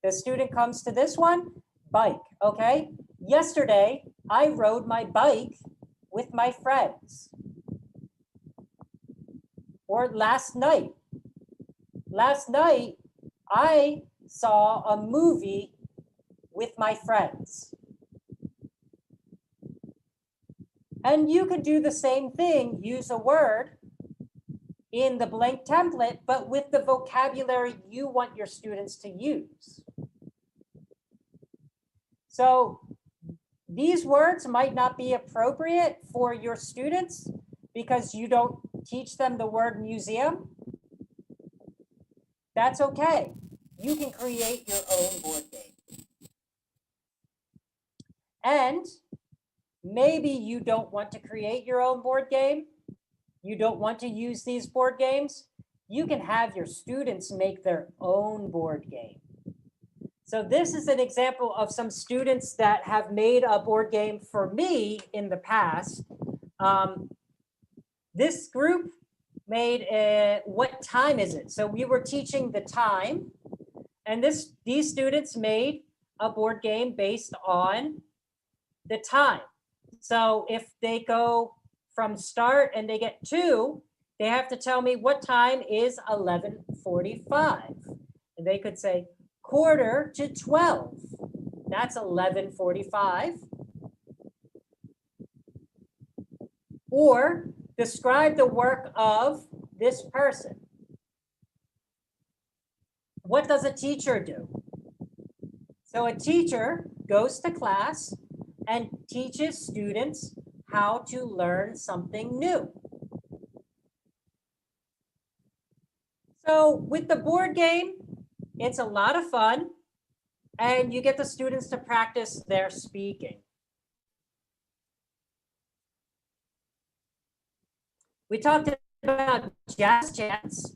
The student comes to this one, bike, okay? Yesterday, I rode my bike with my friends. Or last night. Last night, I saw a movie with my friends. And you could do the same thing, use a word in the blank template, but with the vocabulary you want your students to use. So these words might not be appropriate for your students because you don't teach them the word museum. That's okay. You can create your own board game. And maybe you don't want to create your own board game. You don't want to use these board games. You can have your students make their own board game. So this is an example of some students that have made a board game for me in the past. This group made a, what time is it? So we were teaching the time, and these students made a board game based on the time. So if they go from start and they get 2, they have to tell me what time is 11:45. And they could say, 11:45. That's 11:45. Or describe the work of this person. What does a teacher do? So a teacher goes to class and teaches students how to learn something new. So with the board game, it's a lot of fun, and you get the students to practice their speaking. We talked about jazz chants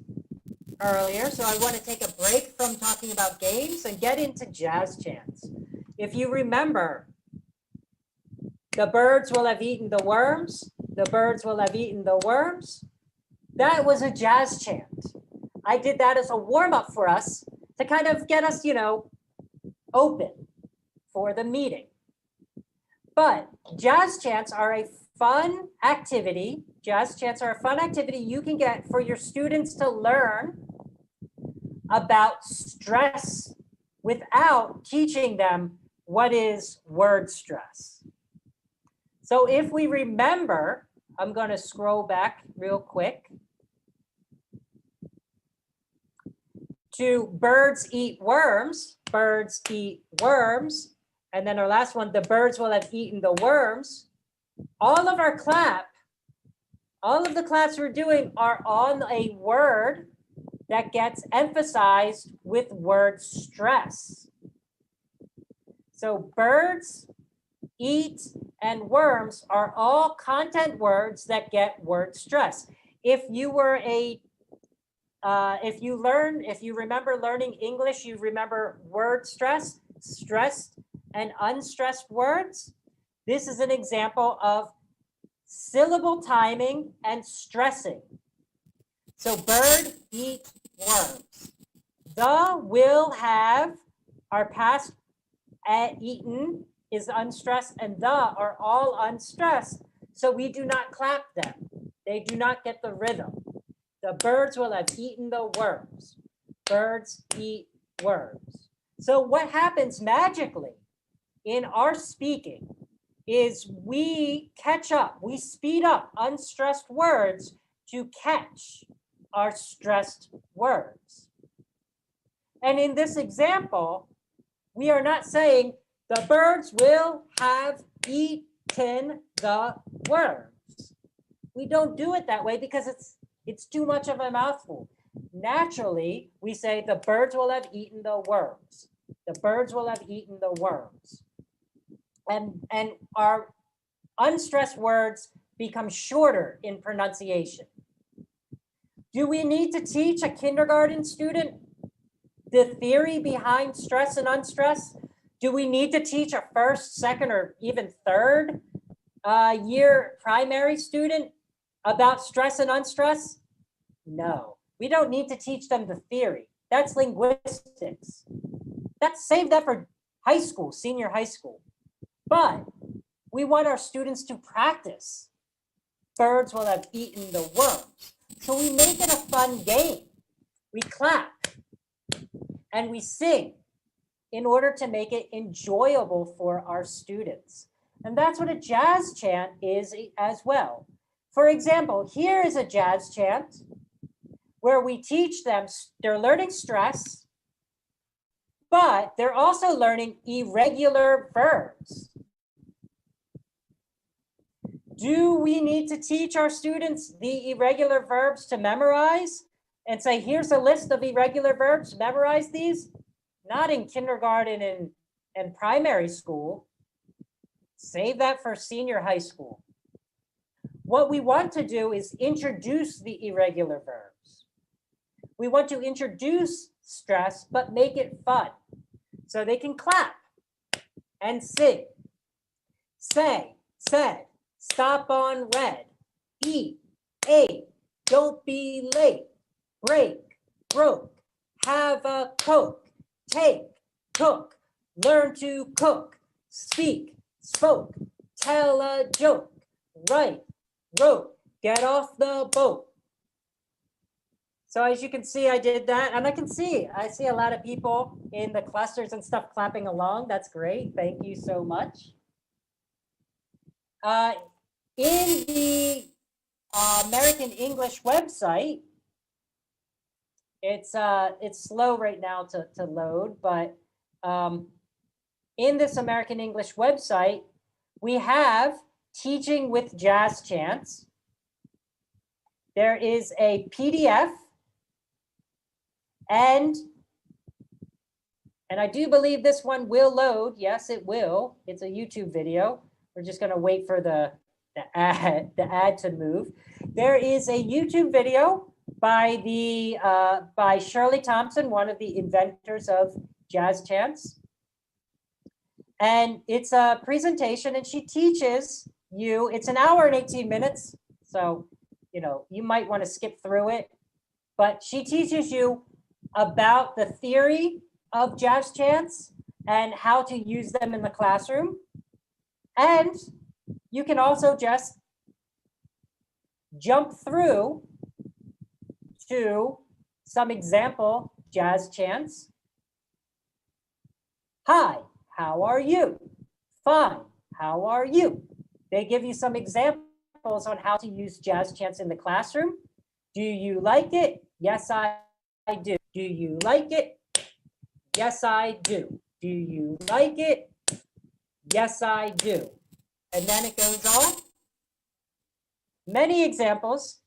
earlier, so I want to take a break from talking about games and get into jazz chants. If you remember, the birds will have eaten the worms, the birds will have eaten the worms. That was a jazz chant. I did that as a warm-up for us to kind of get us, open for the meeting. But jazz chants are a fun activity. Jazz chants are a fun activity you can get for your students to learn about stress without teaching them what is word stress. So if we remember, I'm going to scroll back real quick to birds eat worms, birds eat worms. And then our last one, the birds will have eaten the worms. All of the claps we're doing are on a word that gets emphasized with word stress. So birds, eat, and worms are all content words that get word stress. If you were if you remember learning English, you remember word stress, stressed and unstressed words. This is an example of syllable timing and stressing. So bird, eat, worms. The, will, have, are past eaten is unstressed, and the are all unstressed. So we do not clap them. They do not get the rhythm. The birds will have eaten the worms. Birds eat worms. So what happens magically in our speaking is we catch up, we speed up unstressed words to catch our stressed words. And in this example, we are not saying the birds will have eaten the worms. We don't do it that way because it's too much of a mouthful. Naturally, we say the birds will have eaten the worms. The birds will have eaten the worms. And our unstressed words become shorter in pronunciation. Do we need to teach a kindergarten student the theory behind stress and unstress? Do we need to teach a first, second, or even third year primary student about stress and unstress? No, we don't need to teach them the theory. That's linguistics. Save that for high school, senior high school. But we want our students to practice. Birds will have eaten the worms. So we make it a fun game. We clap and we sing in order to make it enjoyable for our students. And that's what a jazz chant is as well. For example, here is a jazz chant where we teach them, they're learning stress, but they're also learning irregular verbs. Do we need to teach our students the irregular verbs to memorize and say, here's a list of irregular verbs, memorize these? Not in kindergarten and primary school. Save that for senior high school. What we want to do is introduce the irregular verbs. We want to introduce stress, but make it fun. So they can clap and sing, say, said, stop on red, eat, ate, don't be late, break, broke, have a Coke, take, cook, learn to cook, speak, spoke, tell a joke, write, wrote, get off the boat. So as you can see, I did that, and I see a lot of people in the clusters and stuff clapping along. That's great. Thank you so much. In the American English website, it's slow right now to load, but in this American English website, we have teaching with jazz chants. There is a PDF, and I do believe this one will load. Yes, it will. It's a YouTube video. We're just going to wait for the ad to move. There is a YouTube video by Shirley Thompson, one of the inventors of jazz chants. And it's a presentation, and she teaches you, it's an hour and 18 minutes. So, you might want to skip through it, but she teaches you about the theory of jazz chants and how to use them in the classroom. And you can also just jump through to some example jazz chants. Hi, how are you? Fine, how are you? They give you some examples on how to use jazz chants in the classroom. Do you like it? Yes, I do. Do you like it? Yes, I do. Do you like it? Yes, I do. And then it goes on. Many examples.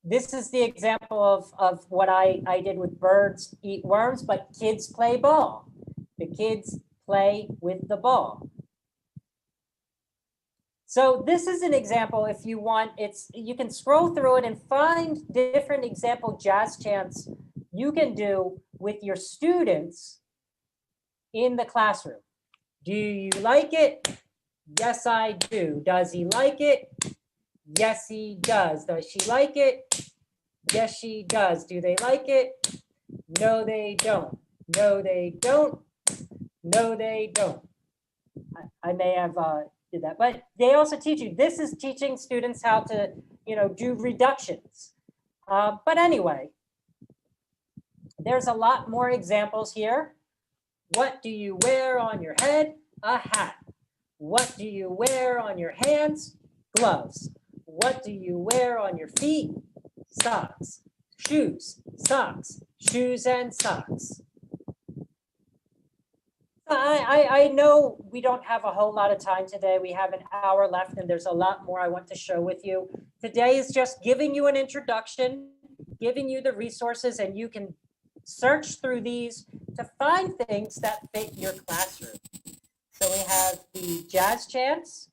This is the example of what I did with birds eat worms, but kids play ball. The kids play with the ball. So this is an example. If you want, you can scroll through it and find different example jazz chants you can do with your students in the classroom. Do you like it? Yes, I do. Does he like it? Yes, he does. Does she like it? Yes, she does. Do they like it? No, they don't. No, they don't. No, they don't. I may have did that, but they also teach you. This is teaching students how to, do reductions. But anyway, there's a lot more examples here. What do you wear on your head? A hat. What do you wear on your hands? Gloves. What do you wear on your feet? Socks. Shoes. Socks. Shoes and socks. I know we don't have a whole lot of time today. We have an hour left, and there's a lot more I want to show with you. Today is just giving you an introduction, giving you the resources, and you can search through these to find things that fit your classroom. So we have the jazz chants.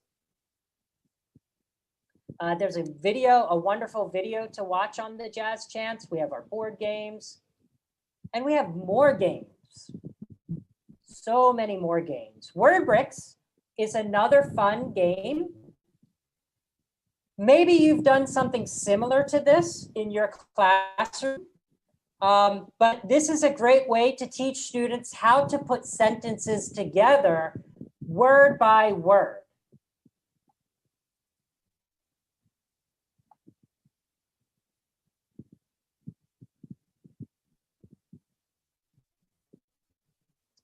There's a wonderful video to watch on the jazz chants. We have our board games, and we have more games. So many more games. Word Bricks is another fun game. Maybe you've done something similar to this in your classroom, but this is a great way to teach students how to put sentences together word by word.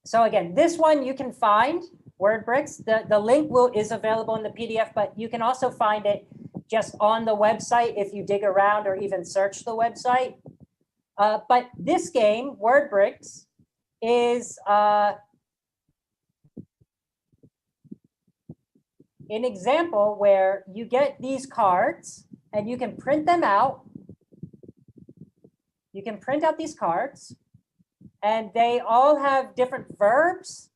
So again, this one you can find word bricks. The link is available in the PDF, but you can also find it just on the website if you dig around or even search the website. But this game, word bricks, is an example where you get these cards and you can print them out. You can print out these cards, and they all have different verbs.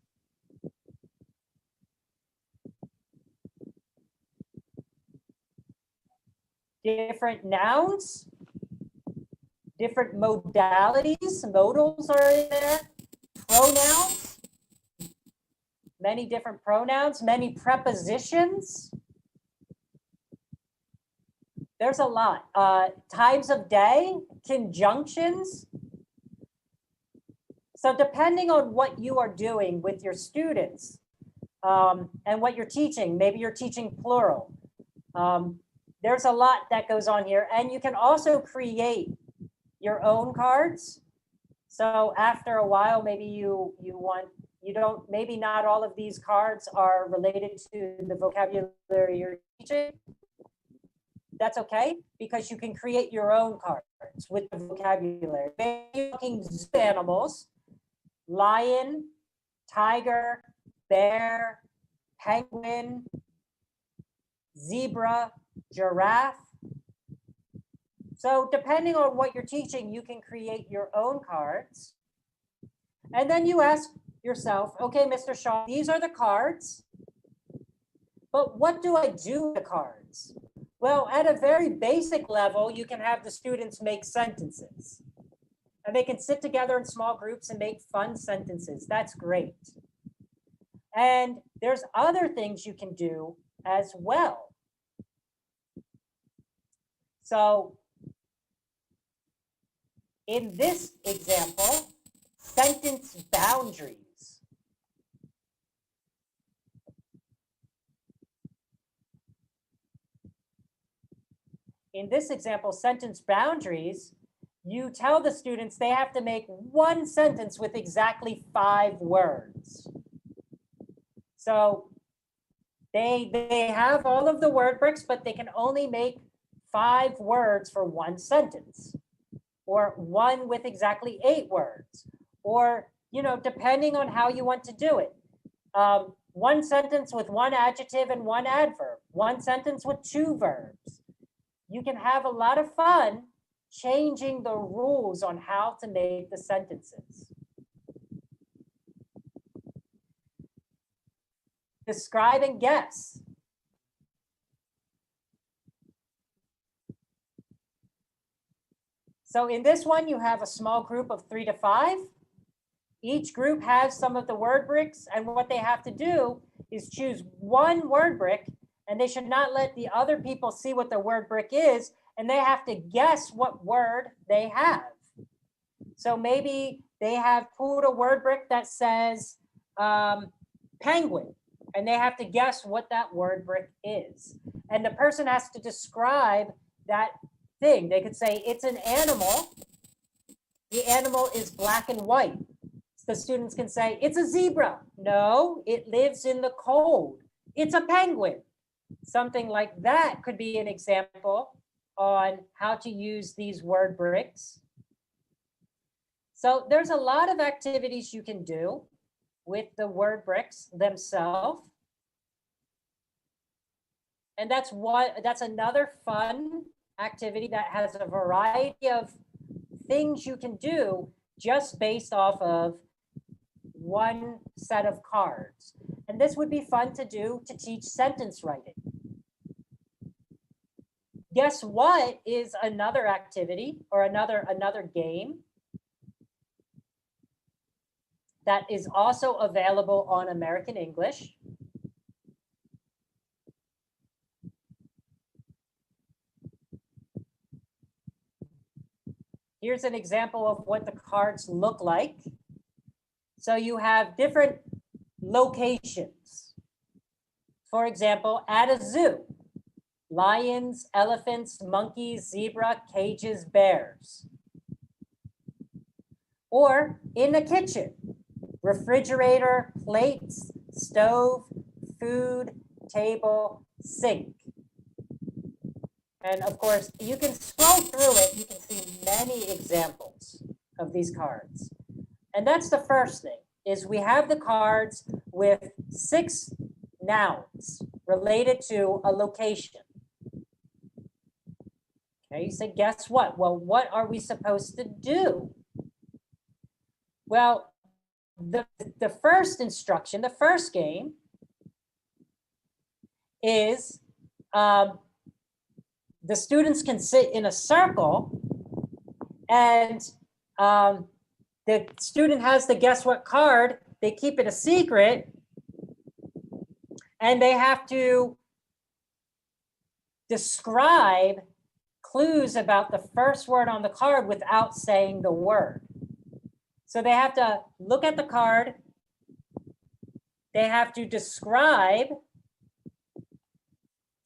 Different nouns, different modalities, modals are in there, pronouns, many different pronouns, many prepositions. There's a lot. Times of day, conjunctions. So depending on what you are doing with your students and what you're teaching, maybe you're teaching plural. There's a lot that goes on here, and you can also create your own cards. So after a while, maybe maybe not all of these cards are related to the vocabulary you're teaching. That's okay, because you can create your own cards with the vocabulary. Maybe you're talking zoo animals, lion, tiger, bear, penguin, zebra, giraffe. So depending on what you're teaching, you can create your own cards. And then you ask yourself, okay, Mr. Shaw, these are the cards, but what do I do with the cards? Well, at a very basic level, you can have the students make sentences. And they can sit together in small groups and make fun sentences. That's great. And there's other things you can do as well. So in this example, sentence boundaries. In this example, sentence boundaries, you tell the students they have to make one sentence with exactly 5 words. So they have all of the word bricks, but they can only make 5 words for one sentence, or one with exactly 8 words, or, depending on how you want to do it. One sentence with 1 adjective and 1 adverb, one sentence with 2 verbs. You can have a lot of fun changing the rules on how to make the sentences. Describe and guess. So in this one, you have a small group of 3 to 5. Each group has some of the word bricks, and what they have to do is choose one word brick, and they should not let the other people see what the word brick is, and they have to guess what word they have. So maybe they have pulled a word brick that says penguin, and they have to guess what that word brick is. And the person has to describe that thing. They could say it's an animal. The animal is black and white. The students can say it's a zebra. No, it lives in the cold. It's a penguin. Something like that could be an example on how to use these word bricks. So there's a lot of activities you can do with the word bricks themselves. And that's another fun activity that has a variety of things you can do just based off of one set of cards. And this would be fun to do to teach sentence writing. Guess what is another activity or another game that is also available on American English? Here's an example of what the cards look like. So you have different locations. For example, at a zoo, lions, elephants, monkeys, zebra, cages, bears. Or in a kitchen, refrigerator, plates, stove, food, table, sink. And of course, you can scroll through it, you can see many examples of these cards. And that's the first thing, is we have the cards with 6 nouns related to a location. Okay, you say, guess what? Well, what are we supposed to do? Well, the first instruction, the first game is the students can sit in a circle and the student has the guess what card. They keep it a secret and they have to describe clues about the first word on the card without saying the word. So they have to look at the card. They have to describe,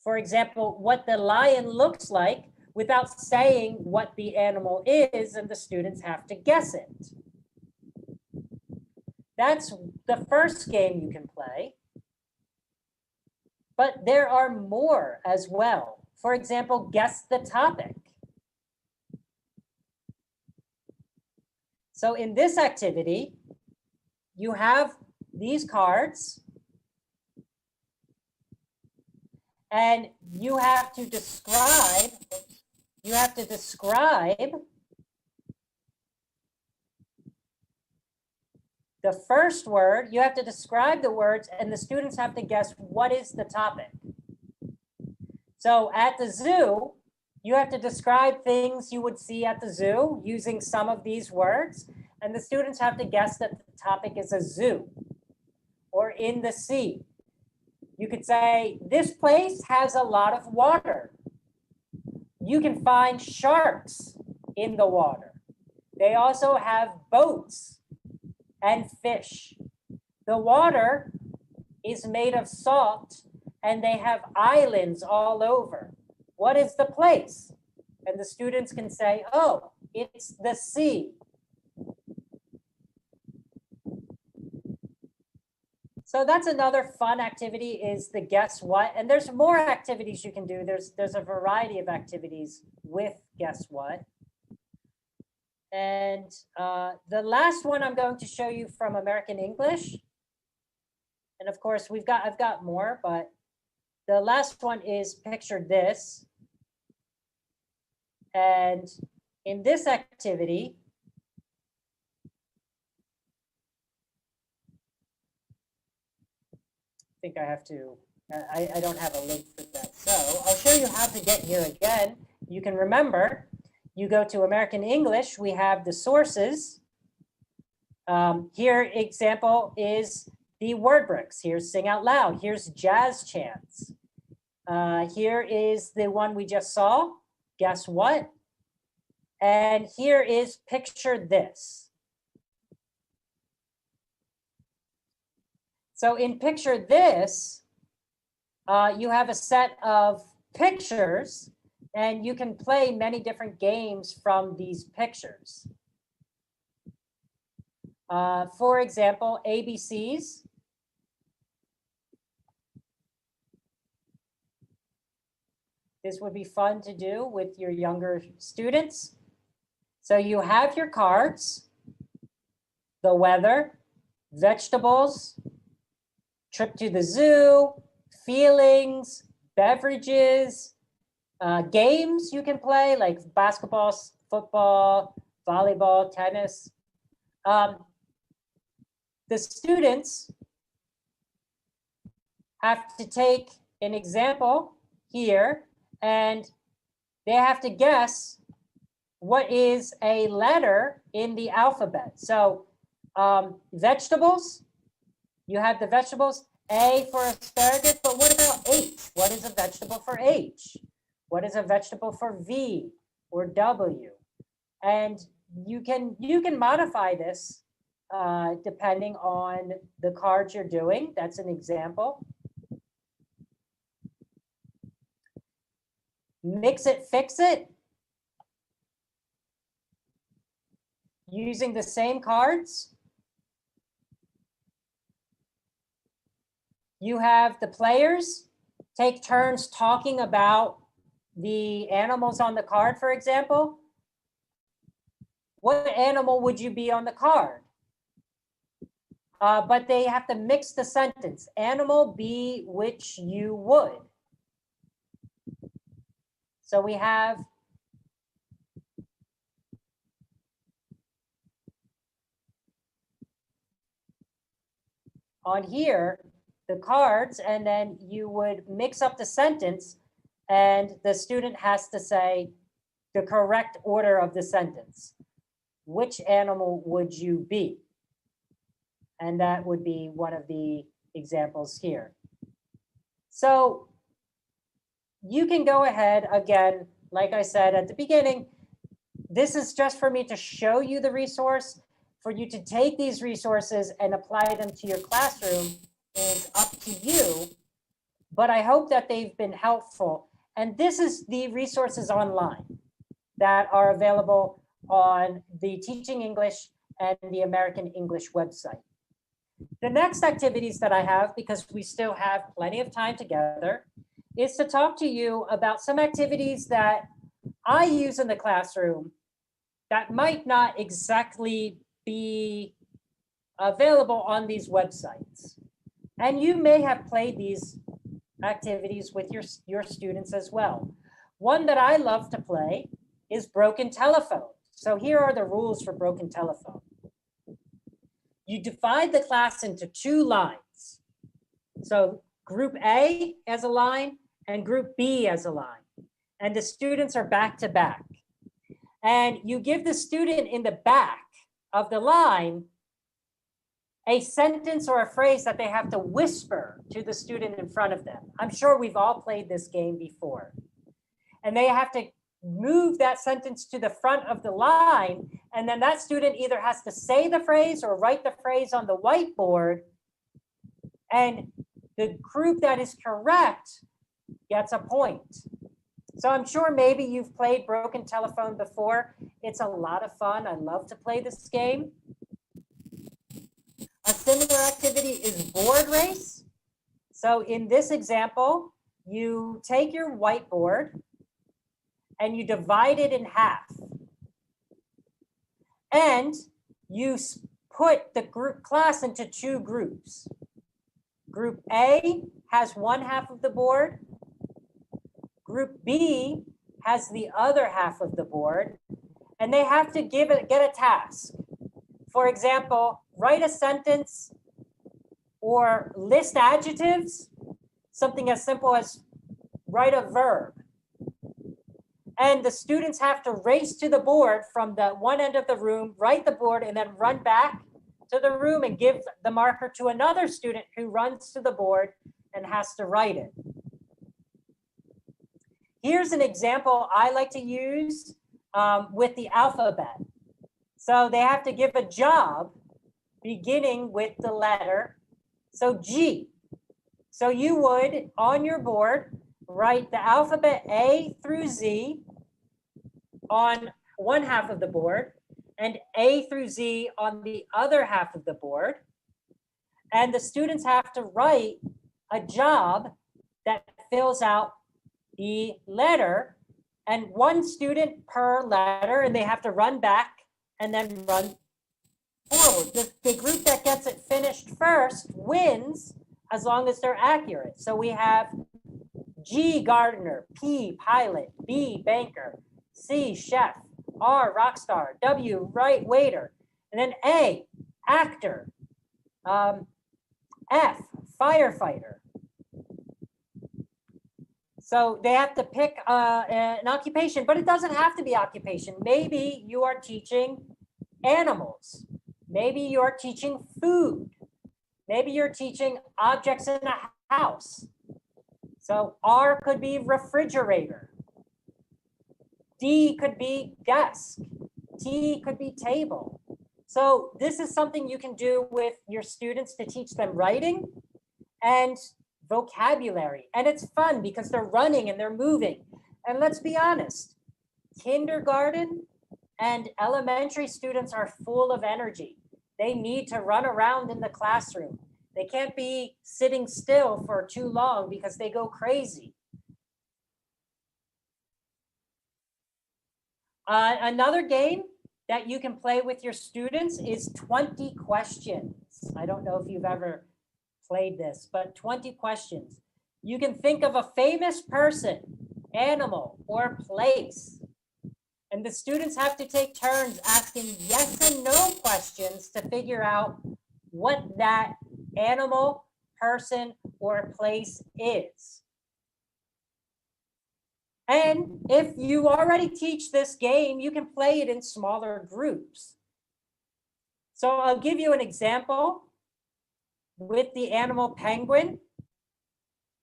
for example, what the lion looks like without saying what the animal is, and the students have to guess it. That's the first game you can play. But there are more as well. For example, guess the topic. So in this activity, you have these cards and you have to describe the first word. You have to describe the words and the students have to guess what is the topic. So at the zoo, you have to describe things you would see at the zoo using some of these words, and the students have to guess that the topic is a zoo. Or in the sea, you could say, this place has a lot of water. You can find sharks in the water. They also have boats and fish. The water is made of salt and they have islands all over. What is the place? And the students can say, oh, it's the sea. So that's another fun activity, is the guess what. And there's more activities you can do. There's a variety of activities with guess what. And the last one I'm going to show you from American English. And of course, I've got more, but the last one is picture this. And in this activity, I think I have to, I don't have a link for that. So I'll show you how to get here again. You can remember, you go to American English, we have the sources. Here example is the word bricks. Here's sing out loud. Here's jazz chants. Here is the one we just saw, guess what? And here is picture this. So in picture this, you have a set of pictures and you can play many different games from these pictures. For example, ABCs. This would be fun to do with your younger students. So you have your cards, the weather, vegetables, trip to the zoo, feelings, beverages, games you can play like basketball, football, volleyball, tennis. The students have to take an example here and they have to guess what is a letter in the alphabet. So vegetables, you have the vegetables, A for asparagus, but what about H? What is a vegetable for H? What is a vegetable for V or W? And you can modify this depending on the cards you're doing. That's an example. Mix it, fix it. Using the same cards. you have the players take turns talking about the animals on the card, for example. What animal would you be on the card? But they have to mix the sentence. Animal be which you would. So we have on here the cards, and then you would mix up the sentence, and the student has to say the correct order of the sentence. Which animal would you be? And that would be one of the examples here. So you can go ahead again, like I said at the beginning, this is just for me to show you the resource. For you to take these resources and apply them to your classroom is up to you, but I hope that they've been helpful. And this is the resources online that are available on the Teaching English and the American English website. The next activities that I have, because we still have plenty of time together, is to talk to you about some activities that I use in the classroom that might not exactly be available on these websites. And you may have played these activities with your students as well. One that I love to play is broken telephone. So here are the rules for broken telephone. You divide the class into 2 lines. So group A as a line and group B as a line. And the students are back to back. And you give the student in the back of the line a sentence or a phrase that they have to whisper to the student in front of them. I'm sure we've all played this game before. And they have to move that sentence to the front of the line, and then that student either has to say the phrase or write the phrase on the whiteboard, and the group that is correct gets a point. So I'm sure maybe you've played broken telephone before. It's a lot of fun. I love to play this game. A similar activity is board race. So in this example, you take your whiteboard and you divide it in half. And you put the group class into 2 groups. Group A has one half of the board. Group B has the other half of the board. And they have to get a task. For example, write a sentence or list adjectives, something as simple as write a verb. And the students have to race to the board from the one end of the room, write the board, and then run back to the room and give the marker to another student who runs to the board and has to write it. Here's an example I like to use with the alphabet. So they have to give a job beginning with the letter, so G. So you would, on your board, write the alphabet A through Z on one half of the board and A through Z on the other half of the board. And the students have to write a job that fills out the letter, and one student per letter, and they have to run back and then run forward. The group that gets it finished first wins as long as they're accurate. So we have G, gardener, P, pilot, B, banker, C, chef, R, rock star, W, right, waiter, and then A, actor, F, firefighter. So they have to pick an occupation, but it doesn't have to be occupation. Maybe you are teaching animals. Maybe you're teaching food. Maybe you're teaching objects in a house. So R could be refrigerator. D could be desk. T could be table. So this is something you can do with your students to teach them writing and vocabulary. And it's fun because they're running and they're moving. And let's be honest, kindergarten and elementary students are full of energy. They need to run around in the classroom. They can't be sitting still for too long because they go crazy. Another game that you can play with your students is 20 questions. I don't know if you've ever played this, but 20 questions. You can think of a famous person, animal, or place. And the students have to take turns asking yes and no questions to figure out what that animal, person, or place is. And if you already teach this game, you can play it in smaller groups. So I'll give you an example with the animal penguin.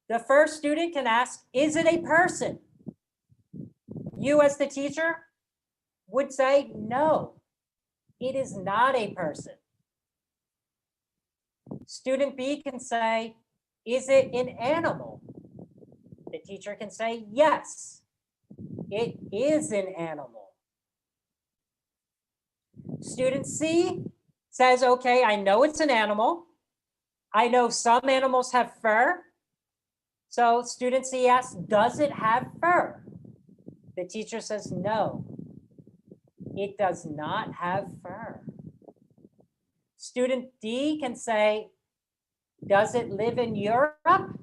The first student can ask, is it a person? You as the teacher would say, no, it is not a person. Student B can say, is it an animal? The teacher can say, yes, it is an animal. Student C says, okay, I know it's an animal. I know some animals have fur. So student C asks, does it have fur? The teacher says, no, it does not have fur. Student D can say, does it live in Europe?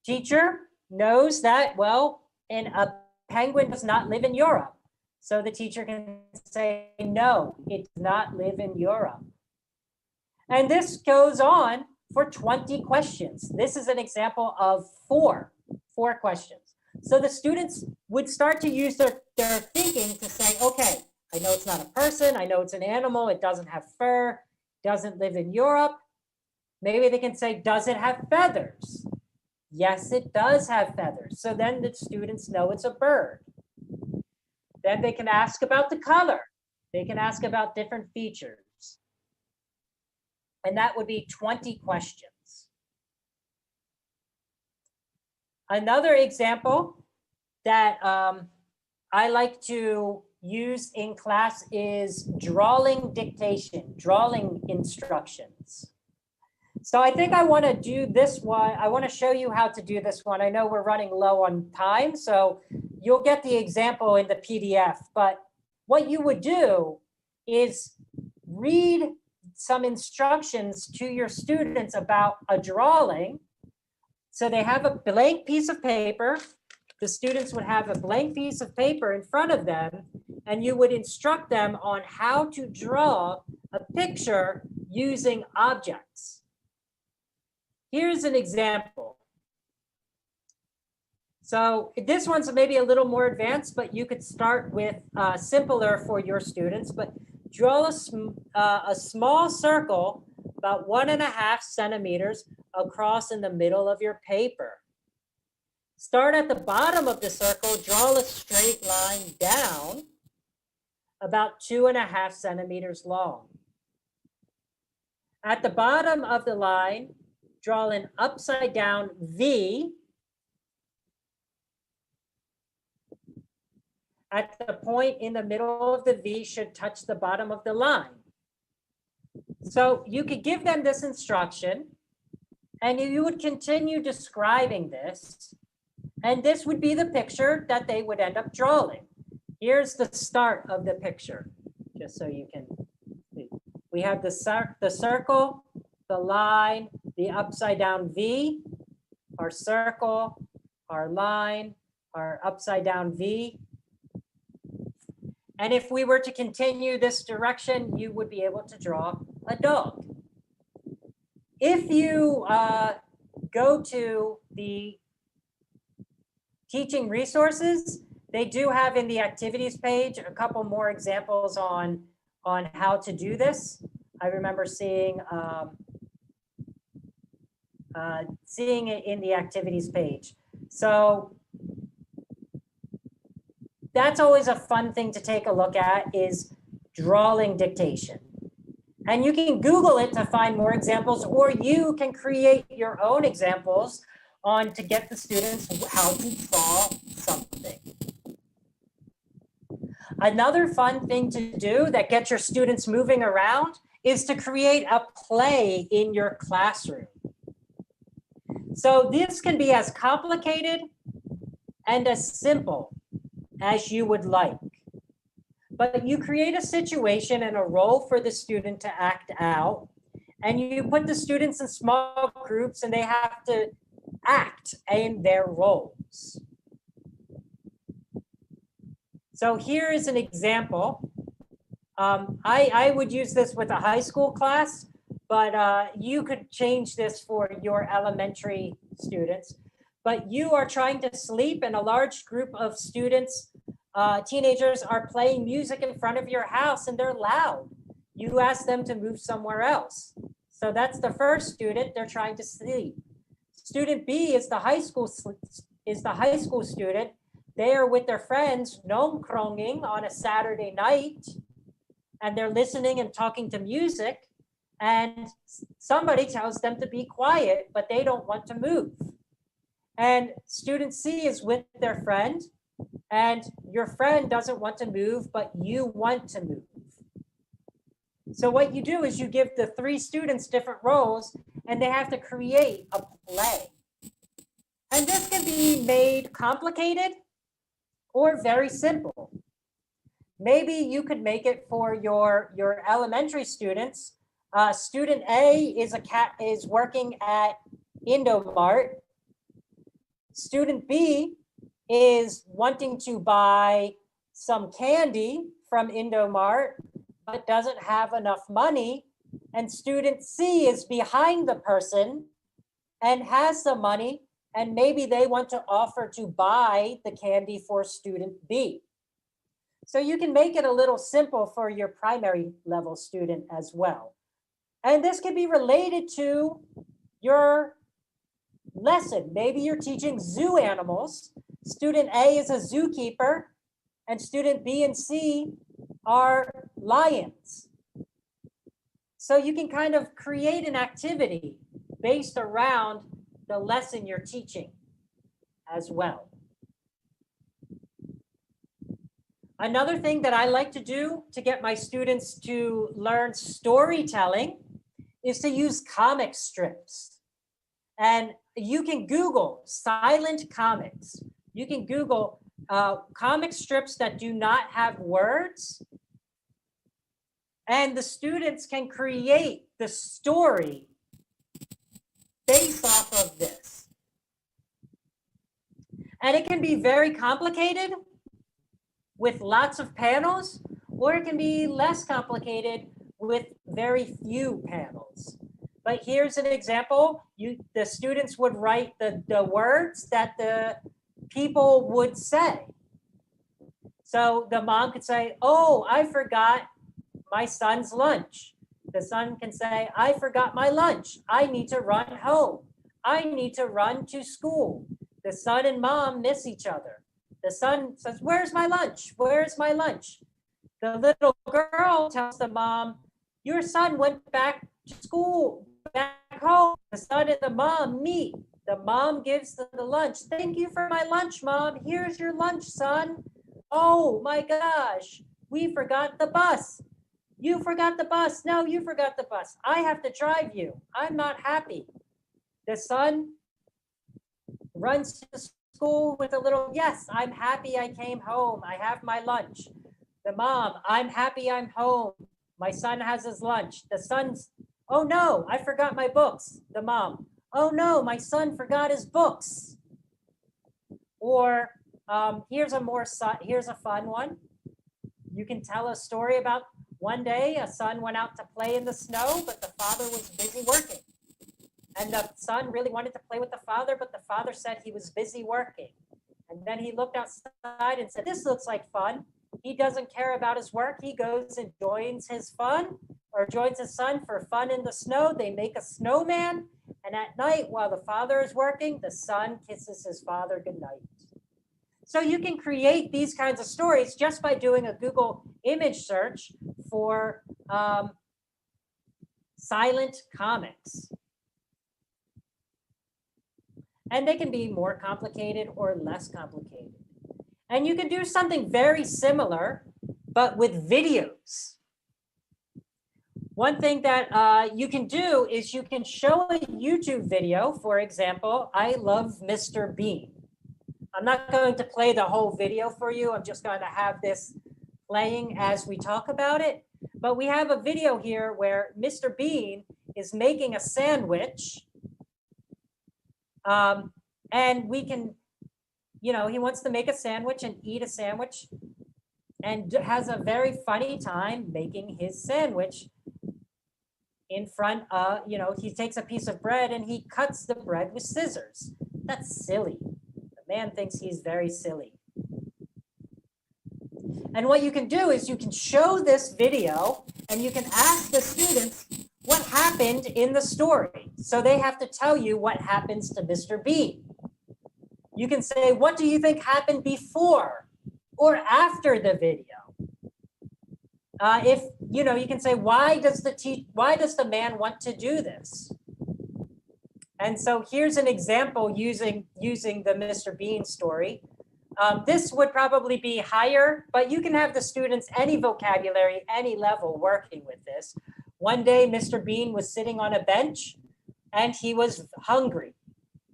Teacher knows that, well, a penguin does not live in Europe. So the teacher can say, no, it does not live in Europe. And this goes on for 20 questions. This is an example of four questions. So the students would start to use their thinking to say, okay, I know it's not a person, I know it's an animal, it doesn't have fur, doesn't live in Europe. Maybe they can say, does it have feathers? Yes, it does have feathers. So then the students know it's a bird. Then they can ask about the color. They can ask about different features. And that would be 20 questions. Another example that I like to use in class is drawing dictation, drawing instructions. So I think I want to do this one. I want to show you how to do this one. I know we're running low on time, so you'll get the example in the PDF. But what you would do is read some instructions to your students about a drawing. So they have a blank piece of paper. The students would have a blank piece of paper in front of them, and you would instruct them on how to draw a picture using objects. Here's an example. So this one's maybe a little more advanced, but you could start with simpler for your students. But draw a small circle about 1.5 centimeters across in the middle of your paper. Start at the bottom of the circle, draw a straight line down about 2.5 centimeters long. At the bottom of the line, draw an upside down V. At the point in the middle of the V should touch the bottom of the line. So you could give them this instruction and you would continue describing this. And this would be the picture that they would end up drawing. Here's the start of the picture, just so you can see. We have the circle, the line, the upside down V, our circle, our line, our upside down V. And if we were to continue this direction, you would be able to draw a dog. If you go to the teaching resources, they do have in the activities page a couple more examples on how to do this. I remember seeing it in the activities page. So that's always a fun thing to take a look at, is drawing dictation. And you can Google it to find more examples, or you can create your own examples to get the students how to draw something. Another fun thing to do that gets your students moving around is to create a play in your classroom. So this can be as complicated and as simple as you would like. But you create a situation and a role for the student to act out, and you put the students in small groups and they have to act in their roles. So here is an example. I would use this with a high school class, but you could change this for your elementary students. But you are trying to sleep and a large group of students, teenagers, are playing music in front of your house and they're loud. You ask them to move somewhere else. So that's the first student, they're trying to sleep. Student B is the high school student. They are with their friends nongkronging on a Saturday night, and they're listening and talking to music, and somebody tells them to be quiet, but they don't want to move. And student C is with their friend, and your friend doesn't want to move, but you want to move. So what you do is you give the three students different roles, and they have to create a play. And this can be made complicated or very simple. Maybe you could make it for your elementary students. Student A is working at Indomart. Student B is wanting to buy some candy from Indomart, but doesn't have enough money. And student C is behind the person and has some money, and maybe they want to offer to buy the candy for student B. So you can make it a little simple for your primary level student as well. And this can be related to your lesson. Maybe you're teaching zoo animals. Student A is a zookeeper, and student B and C are lions. So you can kind of create an activity based around the lesson you're teaching as well. Another thing that I like to do to get my students to learn storytelling is to use comic strips. And you can Google silent comics. You can Google comic strips that do not have words. And the students can create the story based off of this. And it can be very complicated with lots of panels, or it can be less complicated with very few panels. But here's an example. The students would write the words that the people would say. So the mom could say, "Oh, I forgot my son's lunch." The son can say, "I forgot my lunch. I need to run home. I need to run to school." The son and mom miss each other. The son says, "Where's my lunch? Where's my lunch?" The little girl tells the mom, "Your son went back to school, back home." The son and the mom meet. The mom gives the lunch. "Thank you for my lunch, Mom. Here's your lunch, son." "Oh my gosh, we forgot the bus." "You forgot the bus." "No, you forgot the bus. I have to drive you. I'm not happy." The son runs to school with a little, "Yes, I'm happy I came home. I have my lunch." The mom, "I'm happy I'm home. My son has his lunch." The son's, "Oh no, I forgot my books." The mom, "Oh no, my son forgot his books." Or here's a fun one. You can tell a story about one day a son went out to play in the snow, but the father was busy working. And the son really wanted to play with the father, but the father said he was busy working. And then he looked outside and said, "This looks like fun." He doesn't care about his work. He goes and joins his son for fun in the snow. They make a snowman. And at night, while the father is working, the son kisses his father goodnight. So you can create these kinds of stories just by doing a Google image search for silent comics. And they can be more complicated or less complicated. And you can do something very similar, but with videos. One thing that you can do is you can show a YouTube video. For example, I love Mr. Bean. I'm not going to play the whole video for you. I'm just going to have this playing as we talk about it. But we have a video here where Mr. Bean is making a sandwich. And we can, he wants to make a sandwich and eat a sandwich and has a very funny time making his sandwich in front of, he takes a piece of bread and he cuts the bread with scissors. That's silly. The man thinks he's very silly. And what you can do is you can show this video and you can ask the students what happened in the story. So they have to tell you what happens to Mr. Bean. You can say, what do you think happened before or after the video? If you can say, why does the man want to do this? And so here's an example using the Mr. Bean story. This would probably be higher, but you can have the students any vocabulary, any level working with this. One day, Mr. Bean was sitting on a bench and he was hungry.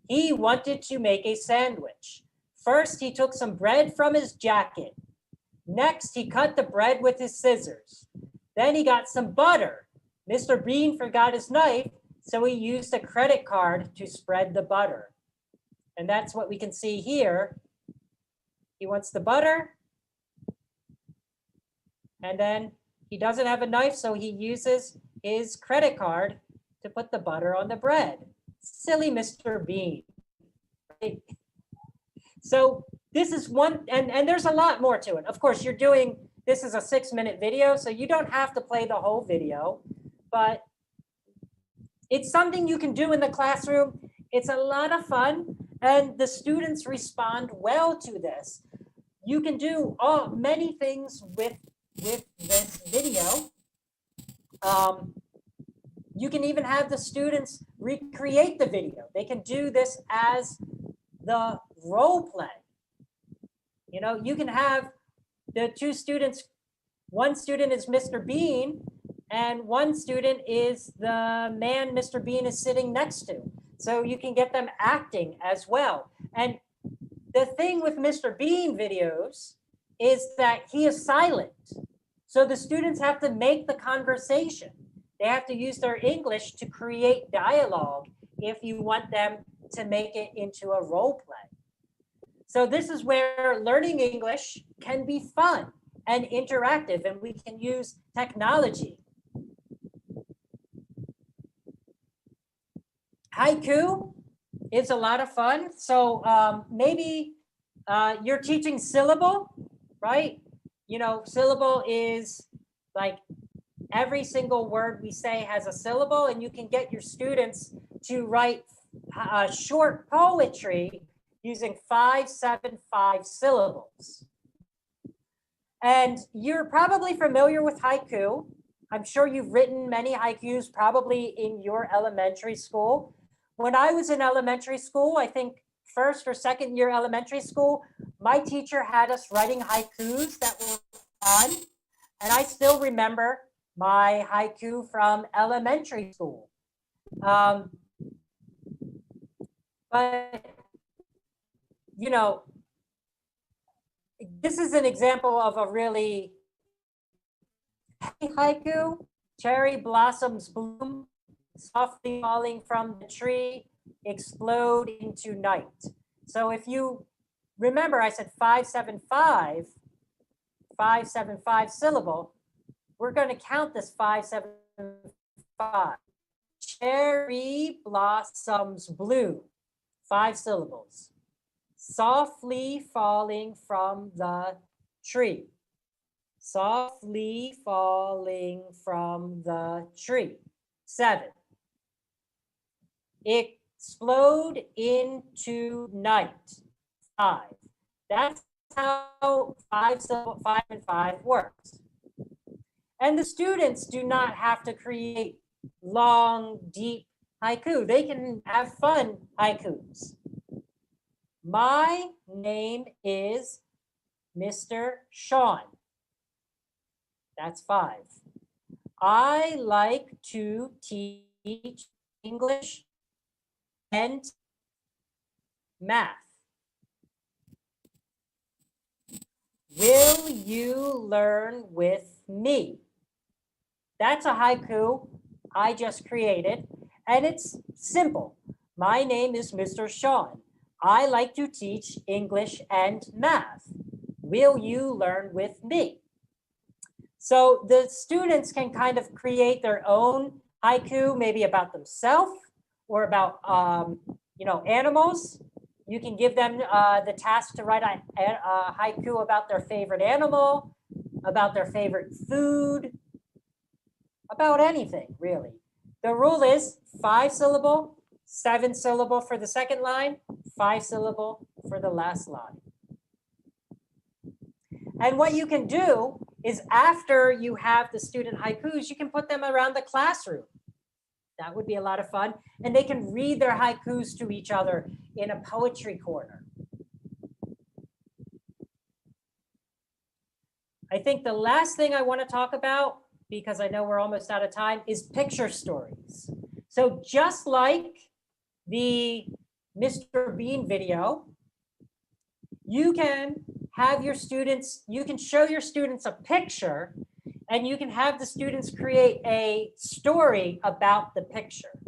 He wanted to make a sandwich. First, he took some bread from his jacket. Next, he cut the bread with his scissors. Then he got some butter. Mr. Bean forgot his knife, so he used a credit card to spread the butter. And that's what we can see here. He wants the butter. And then he doesn't have a knife, so he uses his credit card to put the butter on the bread. Silly Mr. Bean. Right? So this is one, and there's a lot more to it. Of course, this is a 6-minute video, so you don't have to play the whole video, but it's something you can do in the classroom. It's a lot of fun, and the students respond well to this. You can do many things with this video. You can even have the students recreate the video. They can do this as the role play. You can have the two students, one student is Mr. Bean, and one student is the man Mr. Bean is sitting next to. So you can get them acting as well. And the thing with Mr. Bean videos is that he is silent. So the students have to make the conversation. They have to use their English to create dialogue if you want them to make it into a role play. So this is where learning English can be fun and interactive, and we can use technology. Haiku is a lot of fun. So maybe you're teaching syllable, right? Syllable is like every single word we say has a syllable, and you can get your students to write short poetry using 5, 7, 5 syllables. And you're probably familiar with haiku. I'm sure you've written many haikus probably in your elementary school. When I was in elementary school, I think first or second year elementary school, my teacher had us writing haikus that were fun. And I still remember my haiku from elementary school. But this is an example of a really haiku. Cherry blossoms bloom, softly falling from the tree, explode into night. So if you remember, I said 5, 7, 5, 5, 7, 5 syllable. We're going to count this 5, 7, 5. Cherry blossoms bloom, 5 syllables. Softly falling from the tree. Softly falling from the tree. 7. Explode into night. 5. That's how 5 and 5 works. And the students do not have to create long, deep haiku. They can have fun haikus. My name is Mr. Sean. That's 5. I like to teach English and math. Will you learn with me? That's a haiku I just created, and it's simple. My name is Mr. Sean. I like to teach English and math. Will you learn with me? So the students can kind of create their own haiku, maybe about themselves or about animals. You can give them the task to write a haiku about their favorite animal, about their favorite food, about anything, really. The rule is 5 syllable, 7 syllable for the second line, 5 syllable for the last line. And what you can do is after you have the student haikus, you can put them around the classroom. That would be a lot of fun. And they can read their haikus to each other in a poetry corner. I think the last thing I want to talk about, because I know we're almost out of time, is picture stories. So just like the Mr. Bean video, you can have your students, you can show your students a picture and you can have the students create a story about the picture.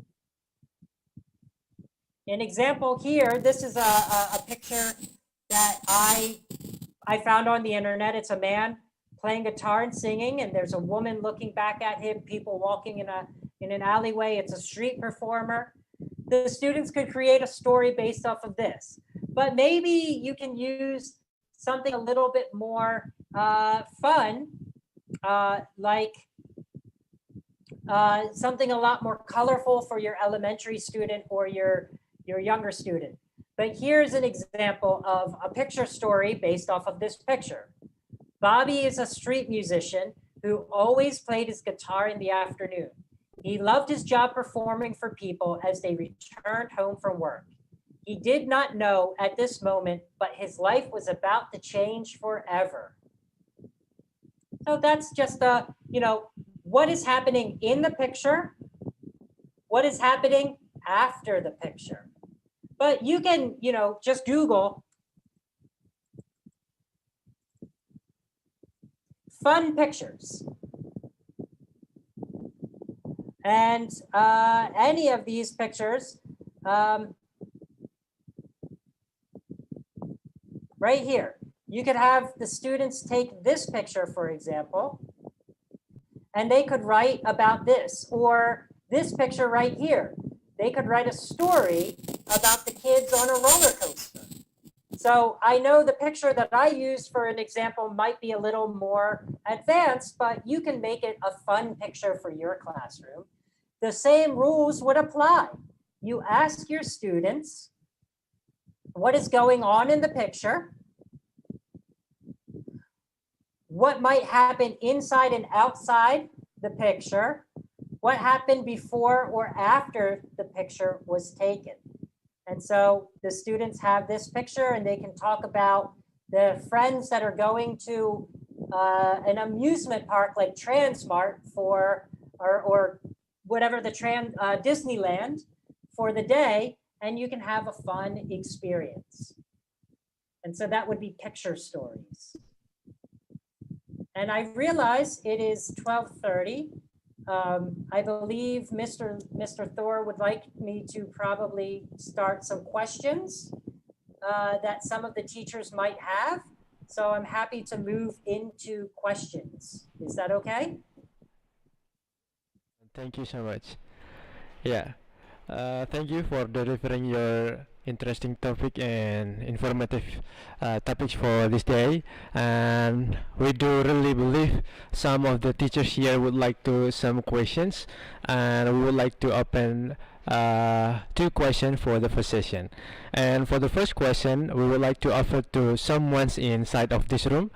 An example here, this is a picture that I found on the internet. It's a man playing guitar and singing, and there's a woman looking back at him, people walking in an alleyway. It's a street performer. The students could create a story based off of this. But maybe you can use something a little bit more fun, like something a lot more colorful for your elementary student or your younger student. But here's an example of a picture story based off of this picture. Bobby is a street musician who always played his guitar in the afternoon. He loved his job performing for people as they returned home from work. He did not know at this moment, but his life was about to change forever. So that's just what is happening in the picture, what is happening after the picture. But you can, just Google fun pictures. And any of these pictures, right here, you could have the students take this picture, for example, and they could write about this, or this picture right here. They could write a story about the kids on a roller coaster. So I know the picture that I used for an example might be a little more advanced, but you can make it a fun picture for your classroom. The same rules would apply. You ask your students what is going on in the picture, what might happen inside and outside the picture, what happened before or after the picture was taken. And so the students have this picture and they can talk about the friends that are going to an amusement park like Transmart or whatever the Disneyland for the day, and you can have a fun experience. And so that would be picture stories. And I realize it is 12:30. I believe Mr. Thor would like me to probably start some questions that some of the teachers might have. So I'm happy to move into questions. Is that okay? Thank you so much. Yeah. Thank you for delivering your interesting topic and informative topics for this day. And we do really believe some of the teachers here would like to some questions, and we would like to open 2 questions for the first session. And for the first question, we would like to offer to someone's inside of this room.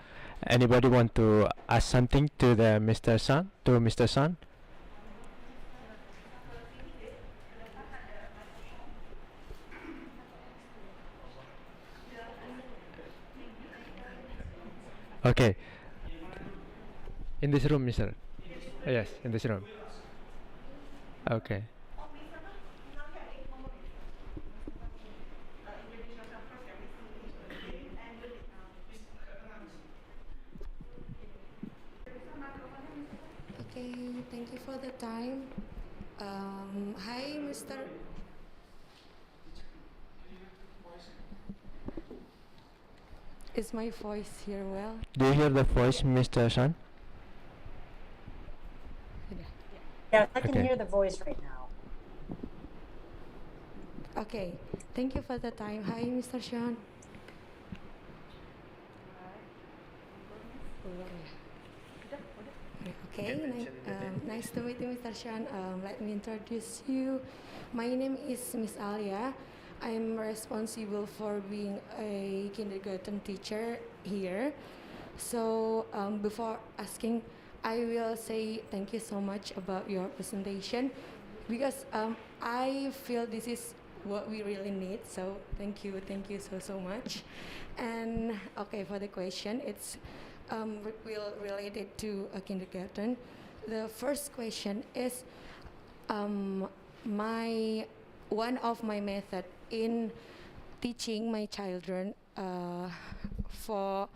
Anybody want to ask something to the Mr. Sun? To Mr. Sun? Okay. In this room, Mister. Yes, in this room. Okay. Okay, thank you for the time. Hi, Mr. Is my voice here well? Do you hear the voice, Mr. Shan? Yes, I can Okay. hear the voice right now. Okay, thank you for the time. Hi, Mr. Sean. Okay, nice to meet you, Mr. Sean. Let me introduce you. My name is Miss Alia. I'm responsible for being a kindergarten teacher here. So before asking, I will say thank you so much about your presentation because I feel this is what we really need. So thank you so much. And okay, for the question, it's related to a kindergarten. The first question is my one of my method in teaching my children for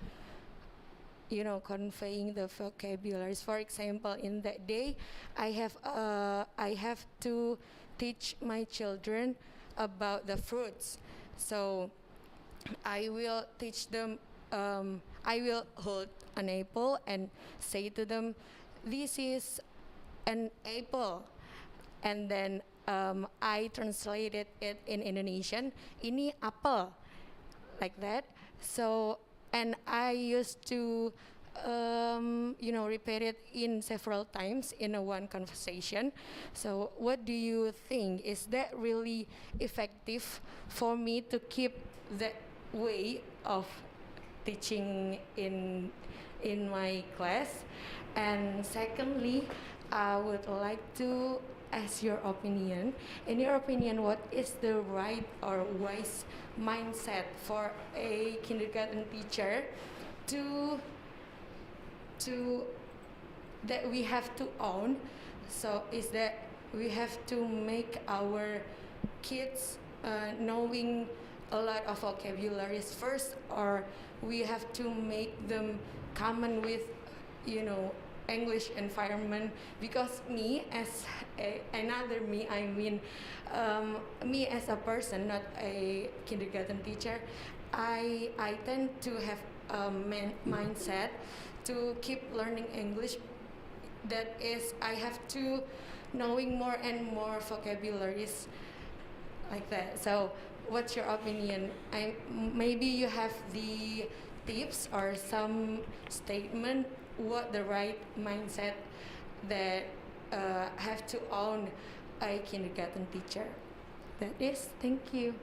conveying the vocabularies. For example, in that day, I have to teach my children about the fruits. So I will teach them. I will hold an apple and say to them, "This is an apple," and then I translated it in Indonesian. Ini apel, like that. So, and I used to, repeat it in several times in a one conversation. So, what do you think? Is that really effective for me to keep that way of teaching in my class? And secondly, I would like to ask your opinion. In your opinion, what is the right or wise mindset for a kindergarten teacher to that we have to own? So is that we have to make our kids knowing a lot of vocabularies first, or we have to make them common with English environment? Because me as another me, I mean me as a person, not a kindergarten teacher, I tend to have a mindset to keep learning English. That is, I have to knowing more and more vocabularies, like that. So what's your opinion? Maybe you have the tips or some statement what the right mindset that have to own a kindergarten teacher. That is, thank you.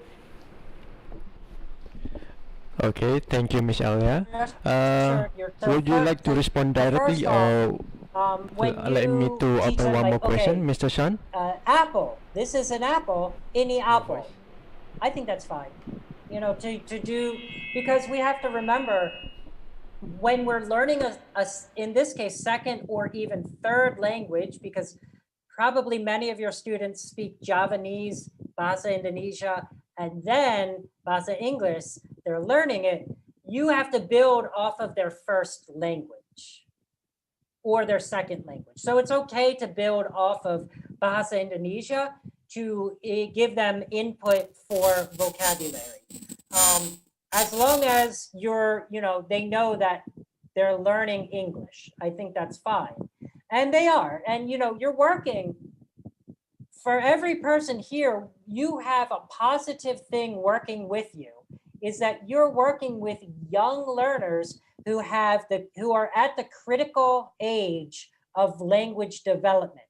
Okay, thank you, Miss Alia. So Would you like to respond directly, first off, or when allow me you to teach open them, one more like, question, okay, Mr. Shan? apple, this is an apple, any Your apple. voice. I think that's fine. To do, because we have to remember when we're learning in this case, second or even third language, because probably many of your students speak Javanese, Bahasa Indonesia, and then Bahasa English, they're learning it. You have to build off of their first language or their second language. So it's okay to build off of Bahasa Indonesia to give them input for vocabulary. As long as they know that they're learning English, I think that's fine. And they are. And you're working for every person here, you have a positive thing working with you, is that you're working with young learners who are at the critical age of language development.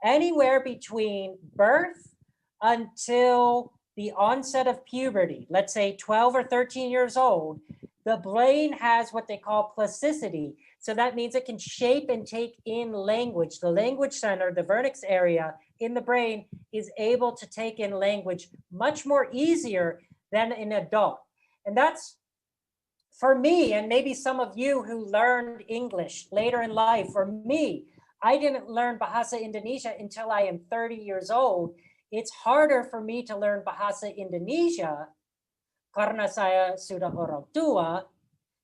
Anywhere between birth until the onset of puberty, let's say 12 or 13 years old, the brain has what they call plasticity. So that means it can shape and take in language. The language center, the vernix area in the brain, is able to take in language much more easier than an adult. And that's, for me, and maybe some of you who learned English later in life, for me, I didn't learn Bahasa Indonesia until I am 30 years old. It's harder for me to learn Bahasa Indonesia karena saya sudah orang tua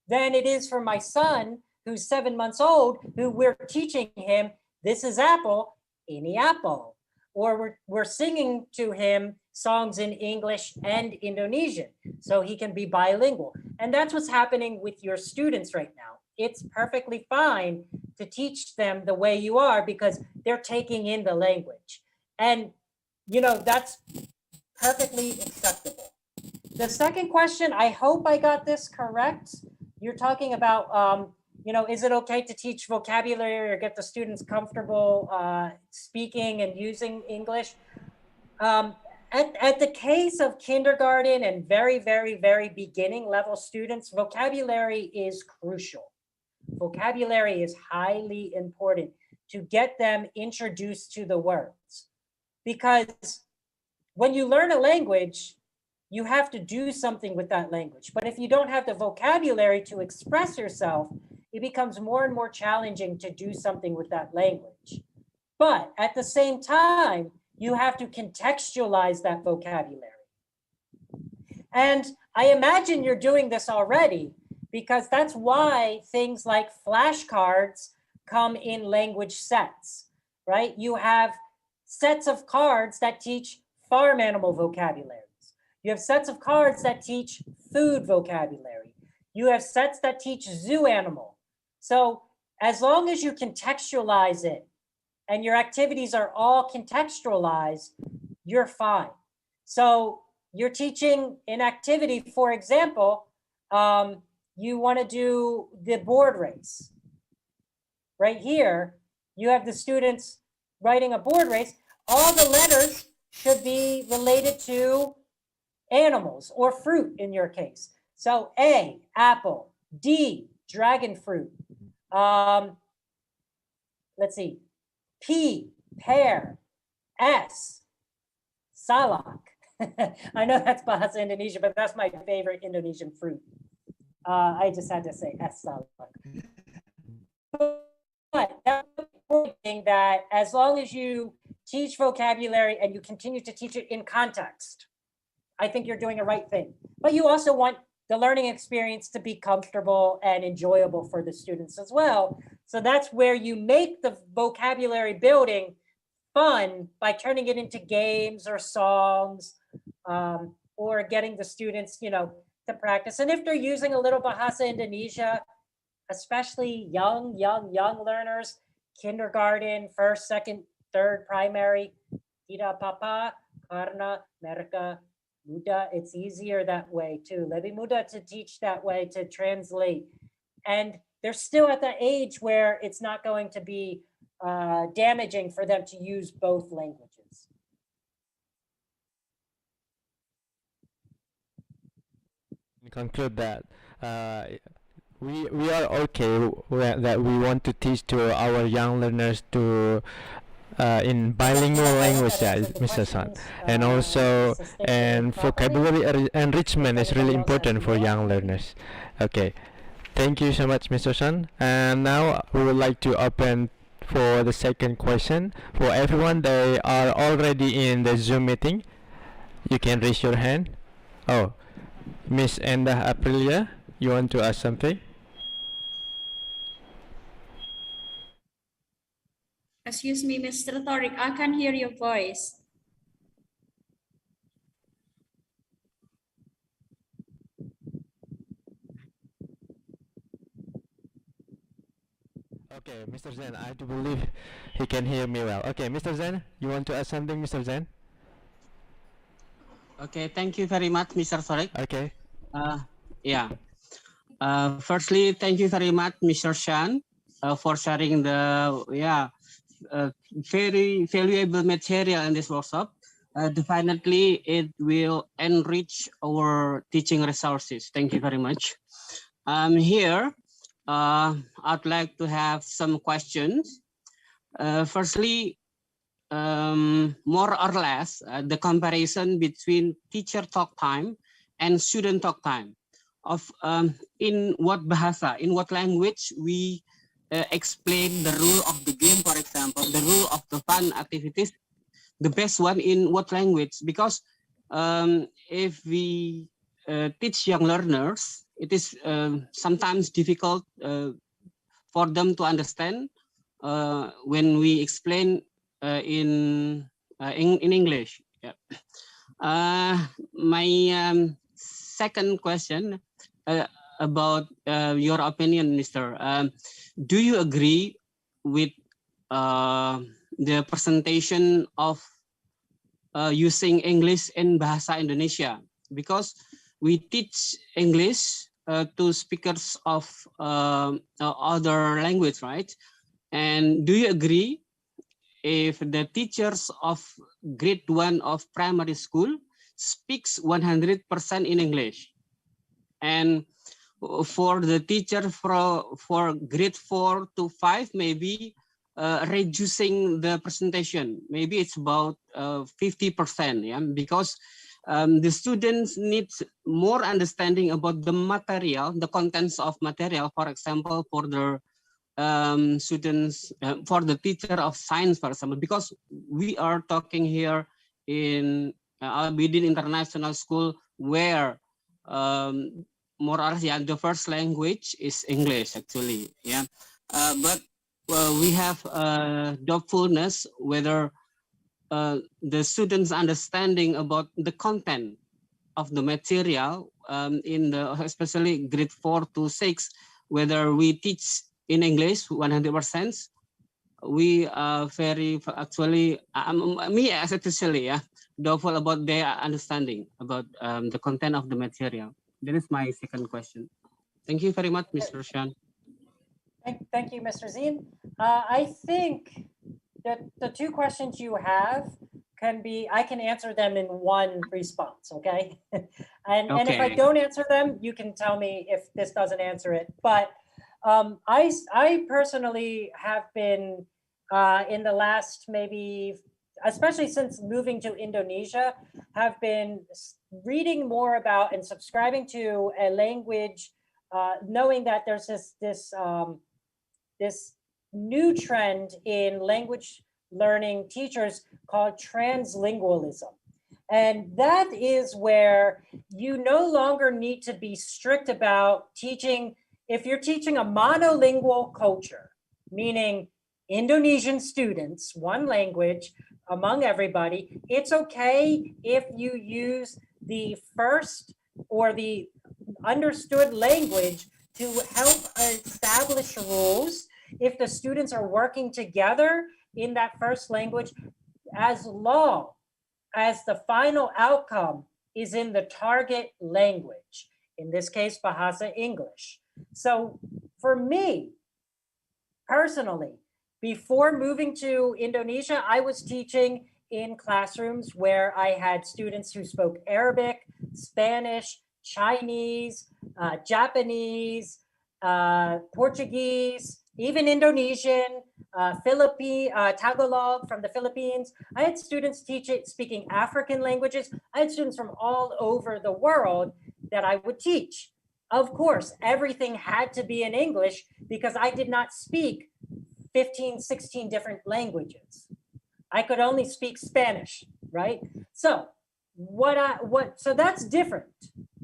than it is for my son who's 7 months old, who we're teaching him, this is apple, ini apple. Or we're singing to him songs in English and Indonesian, so he can be bilingual. And that's what's happening with your students right now. It's perfectly fine to teach them the way you are because they're taking in the language. And, you know, that's perfectly acceptable. The second question, I hope I got this correct. You're talking about, you know, is it okay to teach vocabulary or get the students comfortable speaking and using English? At the case of kindergarten and very, very, very beginning level students, vocabulary is crucial. Vocabulary is highly important to get them introduced to the words. Because when you learn a language, you have to do something with that language. But if you don't have the vocabulary to express yourself, it becomes more and more challenging to do something with that language. But at the same time, you have to contextualize that vocabulary. And I imagine you're doing this already because that's why things like flashcards come in language sets, right? You have sets of cards that teach farm animal vocabularies. You have sets of cards that teach food vocabulary. You have sets that teach zoo animal. So as long as you contextualize it and your activities are all contextualized, you're fine. So you're teaching an activity, for example, you want to do the board race. Right here, you have the students writing a board race. All the letters should be related to animals or fruit in your case. So A, apple, D, dragon fruit. Let's see, P, pear, S, salak. I know that's Bahasa Indonesia, but that's my favorite Indonesian fruit. I just had to say S, salak. But that's the important thing, that as long as you teach vocabulary and you continue to teach it in context, I think you're doing the right thing. But you also want the learning experience to be comfortable and enjoyable for the students as well. So that's where you make the vocabulary building fun by turning it into games or songs, or getting the students, you know, to practice. And if they're using a little Bahasa Indonesia, especially young learners, kindergarten, first, second, third, primary, tidak apa-apa karena mereka muda. It's easier that way too. Lebih mudah to teach that way, to translate. And they're still at the age where it's not going to be damaging for them to use both languages. Conclude that we are okay that we want to teach to our young learners to in bilingual language, yeah, Mr. San, and also and vocabulary enrichment is really important for young learners. Okay, thank you so much, Mr. San. And now we would like to open for the second question for everyone. They are already in the Zoom meeting. You can raise your hand. Oh, Miss Endah Aprilia, you want to ask something? Excuse me, Mr. Torik, I can hear your voice. Okay, Mr. Zen, I do believe he can hear me well. Okay, Mr. Zen, you want to ask something, Mr. Zen? Okay, thank you very much, Mr. Torik. Okay. Yeah. Firstly, thank you very much, Mr. Shan, for sharing the very valuable material in this workshop. Definitely, it will enrich our teaching resources. Thank you very much. Here, I'd like to have some questions. Firstly, more or less, the comparison between teacher talk time and student talk time. Of in what bahasa, in what language we explain the rule of the game, for example, the rule of the fun activities, the best one in what language? Because if we teach young learners, it is sometimes difficult for them to understand when we explain in English. Yeah. My second question about your opinion, Mr. Do you agree with the presentation of using English in Bahasa Indonesia? Because we teach English to speakers of other language, right? And do you agree if the teachers of grade 1 of primary school speaks 100% in English? And for the teacher for grade 4 to 5, maybe reducing the presentation, maybe it's about 50%, yeah, because the students need more understanding about the material, the contents of material, for example, for the students, for the teacher of science, for example, because we are talking here in within international school where more or less, yeah, the first language is English actually, yeah. But we have doubtfulness whether the students' understanding about the content of the material in the especially grade 4 to 6, whether we teach in English 100%, we are very actually me especially, yeah, doubtful about their understanding about the content of the material. That is my second question. Thank you very much, Mr. Shan. Thank you, Mr. Zine. I think that the two questions you have I can answer them in one response, okay? And if I Okay. don't answer them, you can tell me if this doesn't answer it. But I personally have been in the last maybe, especially since moving to Indonesia, have been reading more about and subscribing to a language, knowing that there's this new trend in language learning teachers called translingualism. And that is where you no longer need to be strict about teaching. If you're teaching a monolingual culture, meaning Indonesian students, one language among everybody, it's okay if you use the first or the understood language to help establish rules if the students are working together in that first language, as long as the final outcome is in the target language, in this case, Bahasa English. So for me, personally, before moving to Indonesia, I was teaching in classrooms where I had students who spoke Arabic, Spanish, Chinese, Japanese, Portuguese, even Indonesian, Tagalog from the Philippines. I had students speaking African languages. I had students from all over the world that I would teach. Of course, everything had to be in English because I did not speak 15, 16 different languages. I could only speak Spanish, right? So so that's different.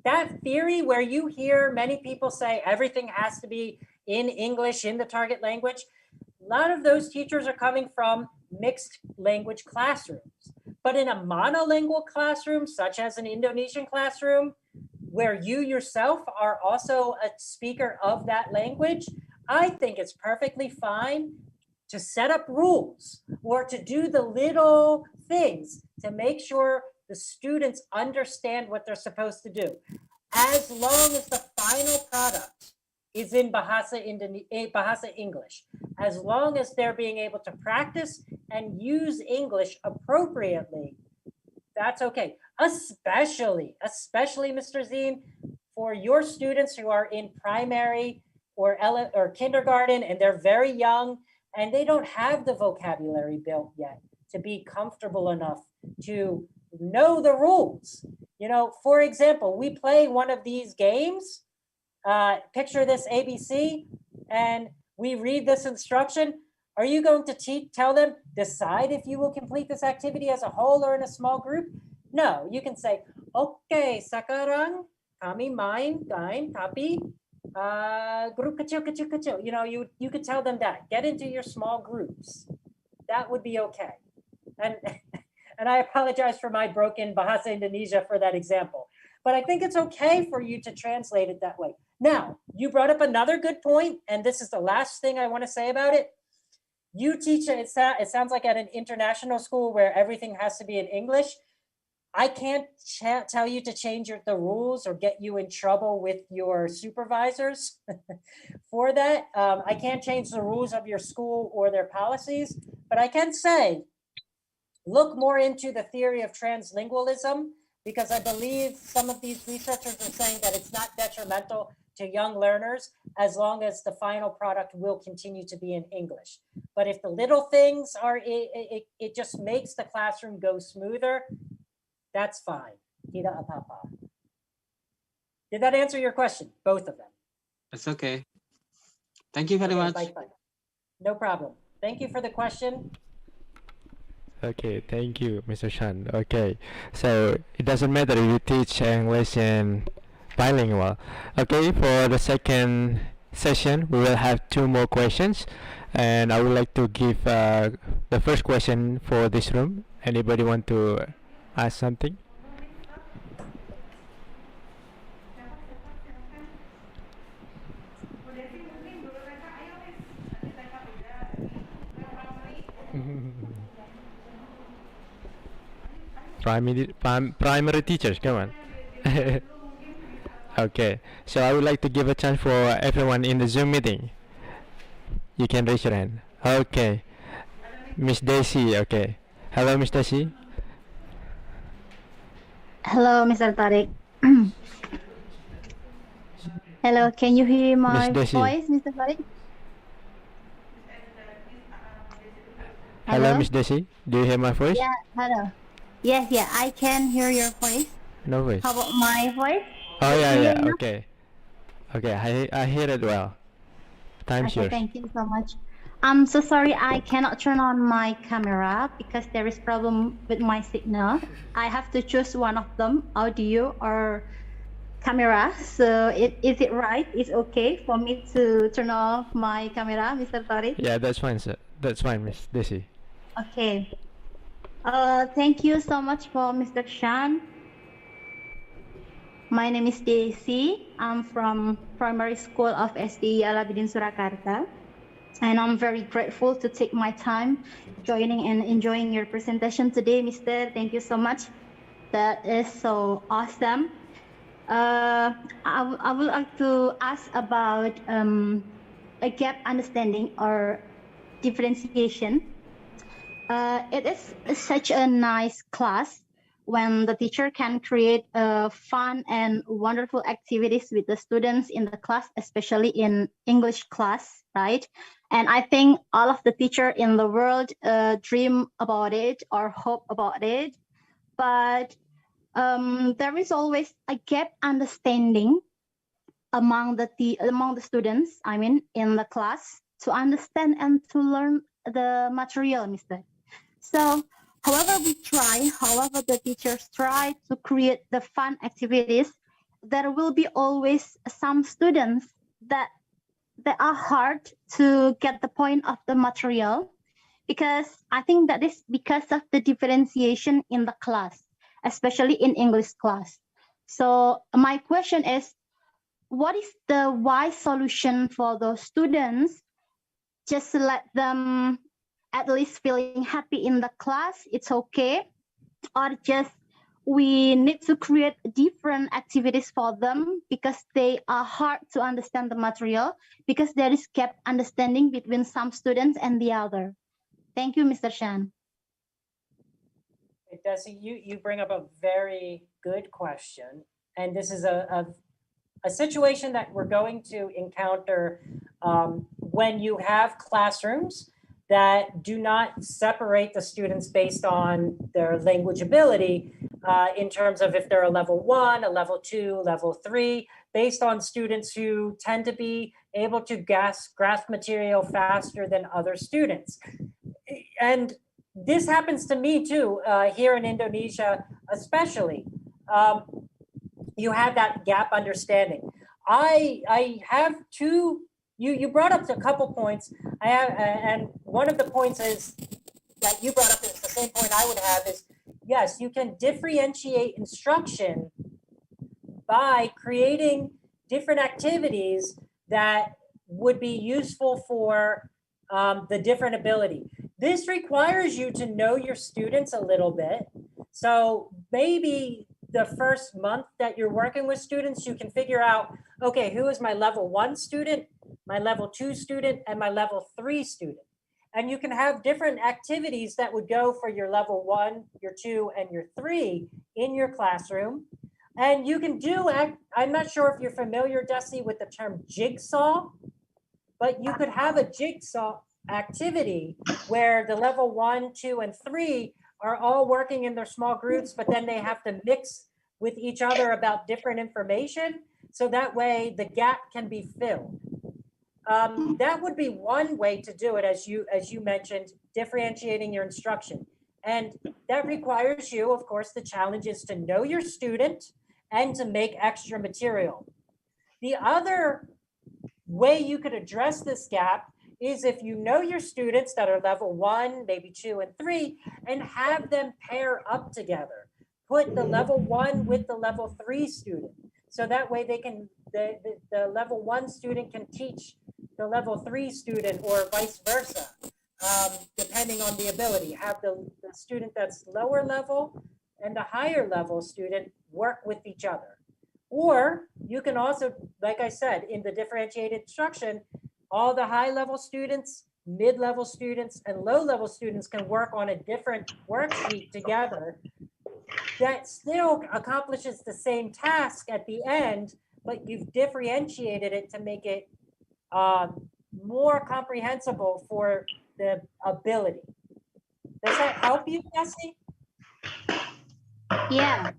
That theory where you hear many people say everything has to be in English in the target language, a lot of those teachers are coming from mixed language classrooms. But in a monolingual classroom, such as an Indonesian classroom, where you yourself are also a speaker of that language, I think it's perfectly fine to set up rules or to do the little things to make sure the students understand what they're supposed to do, as long as the final product is in Bahasa English, as long as they're being able to practice and use English appropriately, that's okay. Especially, Mr. Zine, for your students who are in primary or kindergarten and they're very young and they don't have the vocabulary built yet to be comfortable enough to know the rules. You know, for example, we play one of these games, picture this ABC, and we read this instruction, are you going to tell them, decide if you will complete this activity as a whole or in a small group? No, you can say, okay, sekarang kami main, tapi group kecil. You know, you could tell them that. Get into your small groups. That would be okay. And and I apologize for my broken Bahasa Indonesia for that example. But I think it's okay for you to translate it that way. Now, you brought up another good point, and this is the last thing I want to say about it. You teach, it sounds like at an international school where everything has to be in English. I can't tell you to change the rules or get you in trouble with your supervisors for that. I can't change the rules of your school or their policies, but I can say, look more into the theory of translingualism, because I believe some of these researchers are saying that it's not detrimental to young learners as long as the final product will continue to be in English. But if the little things are, it just makes the classroom go smoother, that's fine. Tidak apa-apa. Did that answer your question? Both of them. That's okay. Thank you very much. Bye. No problem. Thank you for the question. Okay, thank you, Mr. Shan. Okay, so it doesn't matter if you teach English and bilingual. Okay, for the second session, we will have 2 more questions, and I would like to give the first question for this room. Anybody want to ask something? Primary teachers, come on. Okay, so I would like to give a chance for everyone in the Zoom meeting. You can raise your hand. Okay, Miss Daisy. Okay, hello, Miss Daisy. Hello, Mr. Tariq. Hello, can you hear my Miss Desi. voice, Mr. Tariq? Hello, Miss Daisy. Do you hear my voice? Yeah, hello. Yes, yeah, I can hear your voice. No voice. How about my voice? Oh Can you yeah, hear yeah. now? Okay. Okay, I hear it well. Time's Okay, yours. thank you so much. I'm so sorry I cannot turn on my camera because there is problem with my signal. I have to choose one of them, audio or camera. So is it right? It's okay for me to turn off my camera, Mr. Tariq? Yeah, that's fine, sir. That's fine, Miss Daisy. Okay. Thank you so much for Mr. Shan. My name is Daisy. I'm from primary school of SDII Alabidin Surakarta. And I'm very grateful to take my time joining and enjoying your presentation today, Mr. Thank you so much. That is so awesome. I would like to ask about a gap understanding or differentiation. It is such a nice class when the teacher can create fun and wonderful activities with the students in the class, especially in English class, right? And I think all of the teachers in the world dream about it or hope about it. But there is always a gap understanding among the students, I mean, in the class to understand and to learn the material, Mr. So, however the teachers try to create the fun activities, there will be always some students that are hard to get the point of the material, because I think that is because of the differentiation in the class, especially in English class. So my question is, what is the wise solution for those students? Just let them at least feeling happy in the class, it's okay? Or just we need to create different activities for them because they are hard to understand the material, because there is gap understanding between some students and the other. Thank you, Mr. Shan. Desi, you bring up a very good question. And this is a situation that we're going to encounter when you have classrooms that do not separate the students based on their language ability in terms of if they're a level 1, a level 2, level 3, based on students who tend to be able to grasp material faster than other students. And this happens to me too, here in Indonesia, especially. You have that gap understanding. I have two, you brought up a couple points. I have, and one of the points is that you brought up is the same point I would have is, yes, you can differentiate instruction by creating different activities that would be useful for the different ability. This requires you to know your students a little bit. So maybe the first month that you're working with students, you can figure out, okay, who is my level 1 student, my level 2 student, and my level 3 student. And you can have different activities that would go for your level 1, your 2, and your 3 in your classroom. And you can do, I'm not sure if you're familiar, Desi, with the term jigsaw, but you could have a jigsaw activity where the level 1, 2, and 3 are all working in their small groups, but then they have to mix with each other about different information. So that way the gap can be filled. That would be one way to do it, as you mentioned, differentiating your instruction. And that requires you, of course, the challenge is to know your student and to make extra material. The other way you could address this gap is if you know your students that are level 1, maybe 2, and 3, and have them pair up together. Put the level 1 with the level 3 student. So that way they can, the level 1 student can teach the level 3 student or vice versa, depending on the ability. Have the student that's lower level and the higher level student work with each other. Or you can also, like I said, in the differentiated instruction, all the high level students, mid-level students, and low-level students can work on a different worksheet together that still accomplishes the same task at the end, but you've differentiated it to make it more comprehensible for the ability. Does that help you, Bessie? Yeah.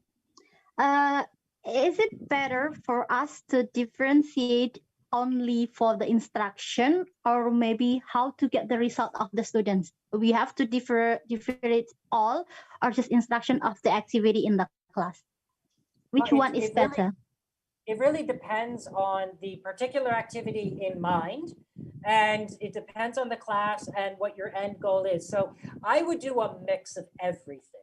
Is it better for us to differentiate only for the instruction, or maybe how to get the result of the students? We have to differentiate all, or just instruction of the activity in the class? Which one is better? It really depends on the particular activity in mind, and it depends on the class and what your end goal is. So I would do a mix of everything.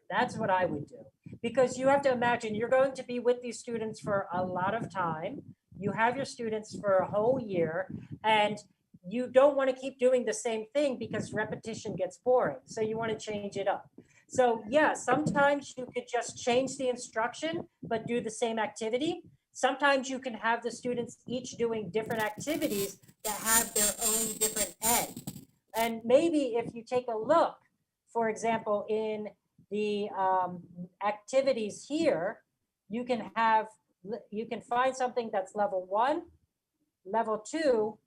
That's what I would do, because you have to imagine you're going to be with these students for a lot of time. You have your students for a whole year, and you don't want to keep doing the same thing because repetition gets boring. So you want to change it up. So yeah, sometimes you could just change the instruction, but do the same activity. Sometimes you can have the students each doing different activities that have their own different end. And maybe if you take a look, for example, in the activities here, you can find something that's level 1, level 2,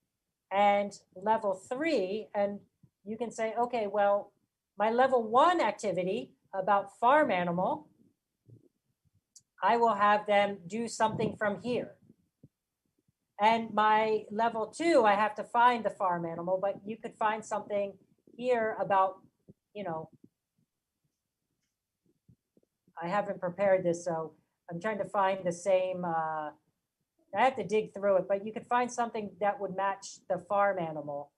and level 3, and you can say, okay, well, my level 1 activity about farm animal, I will have them do something from here. And my level 2, I have to find the farm animal, but you could find something here about, you know, I haven't prepared this, so I'm trying to find the same, I have to dig through it, but you could find something that would match the farm animal.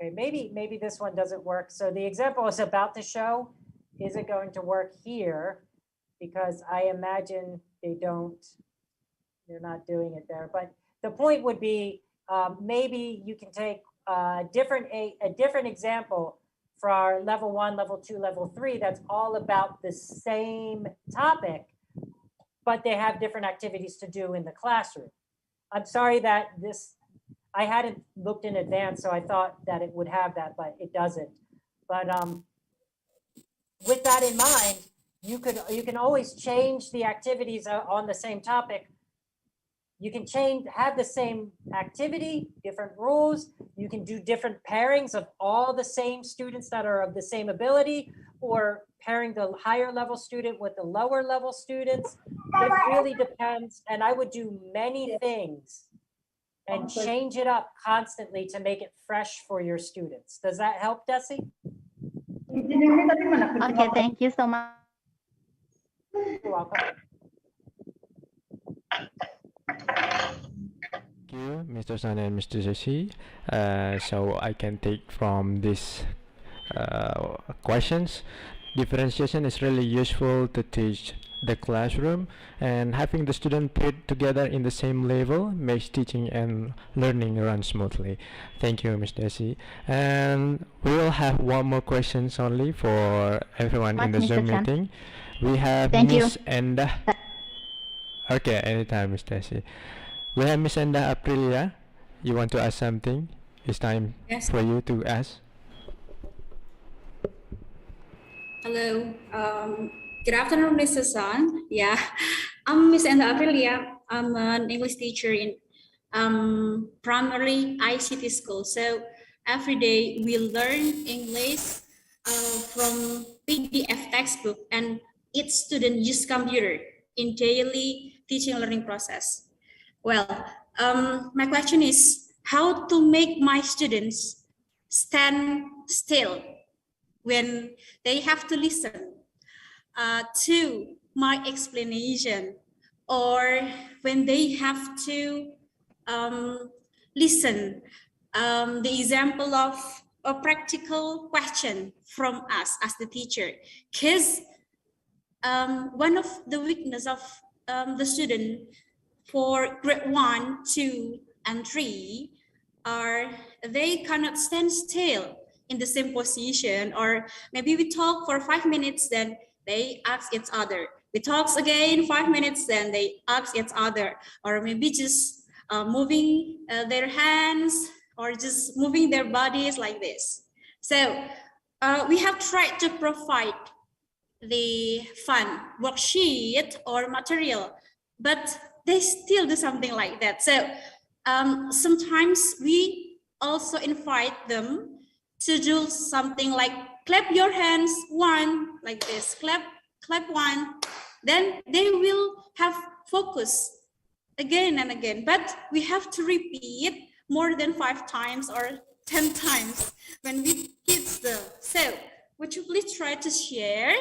Okay, maybe this one doesn't work. So the example I was about to show, is it going to work here? Because I imagine they're not doing it there. But the point would be, maybe you can take a different example for our level 1, level 2, level 3, that's all about the same topic, but they have different activities to do in the classroom. I'm sorry that I hadn't looked in advance, so I thought that it would have that, but it doesn't. But with that in mind, you can always change the activities on the same topic You can have the same activity, different rules. You can do different pairings of all the same students that are of the same ability, or pairing the higher level student with the lower level students. It really depends. And I would do many things and change it up constantly to make it fresh for your students. Does that help, Desi? Okay, thank you so much. You're welcome. Thank you, Mr. San and Mr. Jesse. So I can take from these questions. Differentiation is really useful to teach the classroom, and having the student put together in the same level makes teaching and learning run smoothly. Thank you, Ms. Desi. And we will have one more questions only for everyone in the Mr. Zoom Chan. meeting. We have Thank you. Miss Enda. Okay, anytime, Ms. Desi. We have Miss Enda Aprilia. You want to ask something? It's time Yes. for you to ask. Hello. Good afternoon, Mr. Sun. Yeah, I'm Miss Enda Aprilia. I'm an English teacher in primary ICT school. So every day we learn English from PDF textbook, and each student use computer in daily teaching learning process. Well, my question is how to make my students stand still when they have to listen to my explanation, or when they have to listen the example of a practical question from us as the teacher. Because one of the weakness of the student for grade 1, 2, and 3 are they cannot stand still in the same position, or maybe we talk for 5 minutes, then they ask each other. We talk again 5 minutes, then they ask each other, or maybe just moving their hands or just moving their bodies like this. So we have tried to provide the fun worksheet or material, but they still do something like that. So sometimes we also invite them to do something like clap your hands one, like this, clap one, then they will have focus again and again, but we have to repeat more than 5 times or 10 times when we teach them. So would you please try to share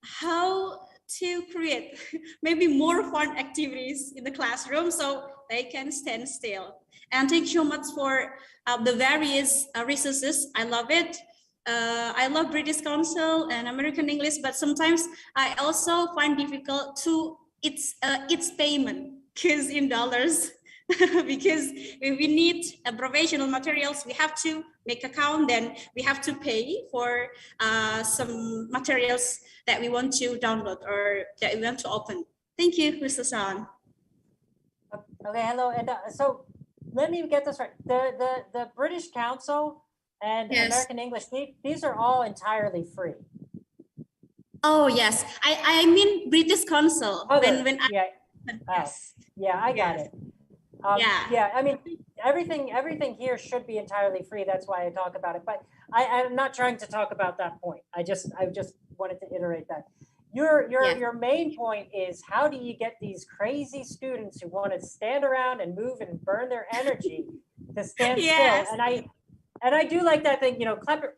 how to create maybe more fun activities in the classroom so they can stand still? And thank you so much for the various resources. I love it. I love British Council and American English, but sometimes I also find difficult to its payment, because in dollars. Because we need professional materials, we have to make account, then we have to pay for some materials that we want to download or that we want to open. Thank you, Mr. San. Okay, hello. And so let me get this right. The British Council and Yes. American English, these are all entirely free. Oh yes, I mean British Council. Oh, when yeah. yes. Yeah, I got it. Yeah, I mean, everything here should be entirely free. That's why I talk about it. But I'm not trying to talk about that point. I just wanted to iterate that. Your main point is, how do you get these crazy students who want to stand around and move and burn their energy to stand Yes. still? And I do like that thing, clap your.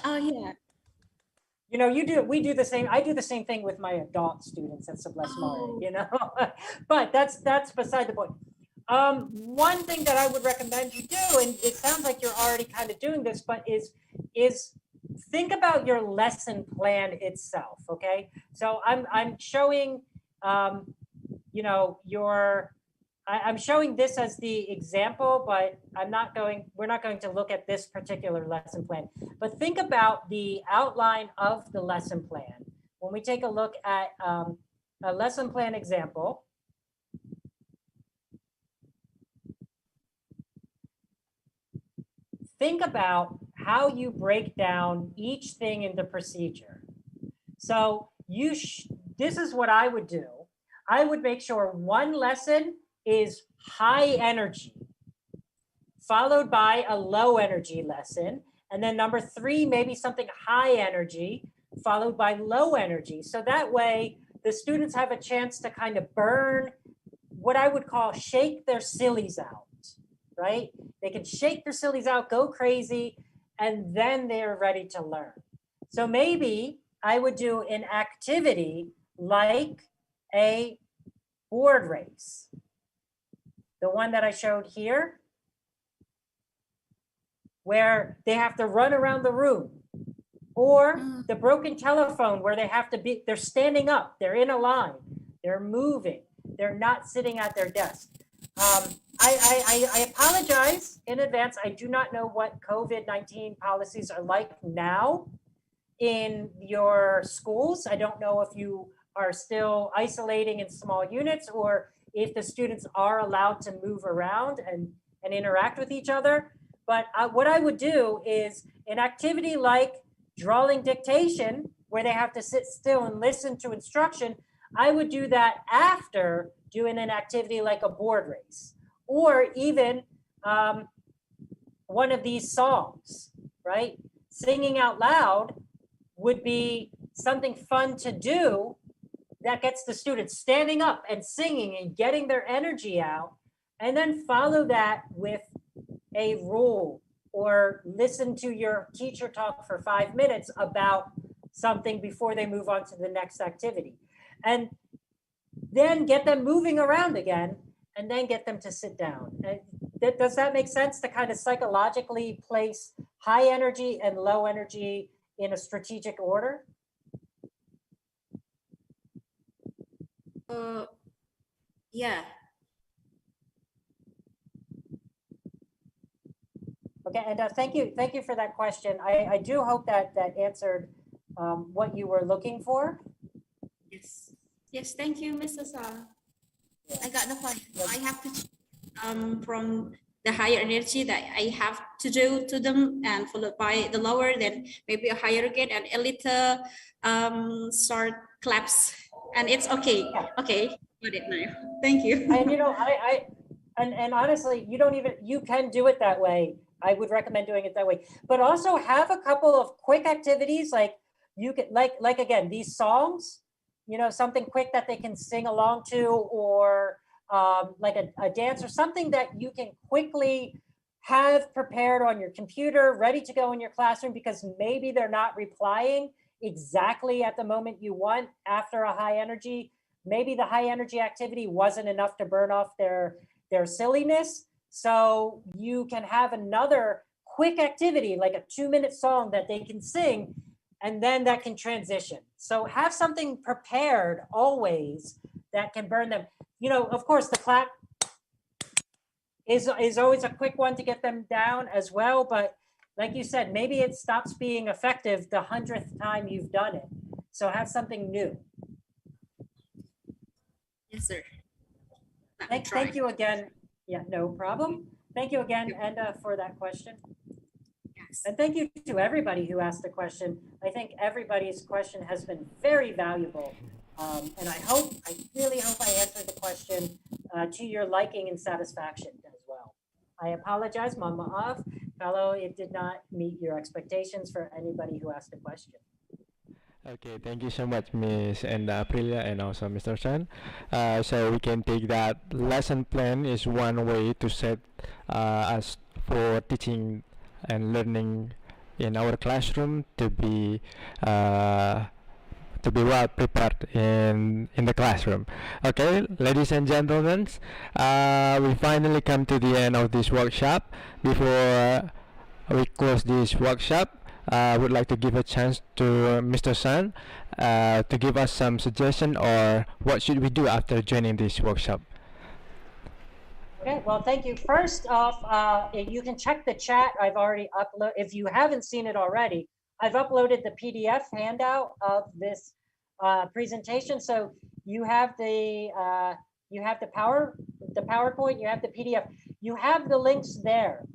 Oh yeah. We do the same. I do the same thing with my adult students at Subless but that's beside the point. One thing that I would recommend you do, and it sounds like you're already kind of doing this, but is think about your lesson plan itself. Okay, so I'm showing, I'm showing this as the example, but we're not going to look at this particular lesson plan. But think about the outline of the lesson plan. When we take a look at a lesson plan example, think about how you break down each thing in the procedure. So this is what I would do. I would make sure one lesson is high energy, followed by a low energy lesson. And then number 3, maybe something high energy, followed by low energy. So that way the students have a chance to kind of burn, what I would call shake their sillies out, right? They can shake their sillies out, go crazy, and then they're ready to learn. So maybe I would do an activity like a board race. The one that I showed here, where they have to run around the room, or the broken telephone where they have to be, they're standing up, they're in a line, they're moving, they're not sitting at their desk. I apologize in advance. I do not know what COVID-19 policies are like now in your schools. I don't know if you are still isolating in small units or if the students are allowed to move around and interact with each other. But what I would do is an activity like drawing dictation, where they have to sit still and listen to instruction. I would do that after doing an activity like a board race, or even one of these songs, right? Singing out loud would be something fun to do that gets the students standing up and singing and getting their energy out, and then follow that with a rule, or listen to your teacher talk for 5 minutes about something before they move on to the next activity. And then get them moving around again, and then get them to sit down. And does that make sense, to kind of psychologically place high energy and low energy in a strategic order? Yeah. Okay, and thank you for that question. I do hope that answered what you were looking for. Yes. Yes. Thank you, Mrs. I got the point. I have to from the higher energy that I have to do to them, and followed by the lower, then maybe a higher again, and a little short claps, and it's okay. Okay, got it now. Thank you. And you know, and honestly, you can do it that way. I would recommend doing it that way, but also have a couple of quick activities, like you could, like again, these songs, you know, something quick that they can sing along to, or like a dance or something that you can quickly have prepared on your computer, ready to go in your classroom, because maybe they're not replying exactly at the moment you want after a high energy. Maybe the high energy activity wasn't enough to burn off their silliness. So you can have another quick activity, like a 2-minute song that they can sing, and then that can transition. So have something prepared always that can burn them. You know, of course, the clap is always a quick one to get them down as well. But like you said, maybe it stops being effective the 100th time you've done it. So have something new. Yes, sir. Thank you again. Yeah, no problem. Thank you again, Enda, for that question. Yes. And thank you to everybody who asked the question. I think everybody's question has been very valuable. And I really hope I answered the question to your liking and satisfaction as well. I apologize, Mama Off. Fellow, it did not meet your expectations for anybody who asked the question. Okay, thank you so much, Miss and Aprilia, and also Mr. Chan. So we can take that lesson plan is one way to set us for teaching and learning in our classroom to be well prepared in the classroom. Okay, ladies and gentlemen, we finally come to the end of this workshop. Before we close this workshop, I would like to give a chance to Mr. San to give us some suggestion, or what should we do after joining this workshop. Okay, well, thank you. First off, you can check the chat. I've already uploaded, if you haven't seen it already, I've uploaded the PDF handout of this presentation. So you have the PowerPoint, you have the PDF, you have the links there.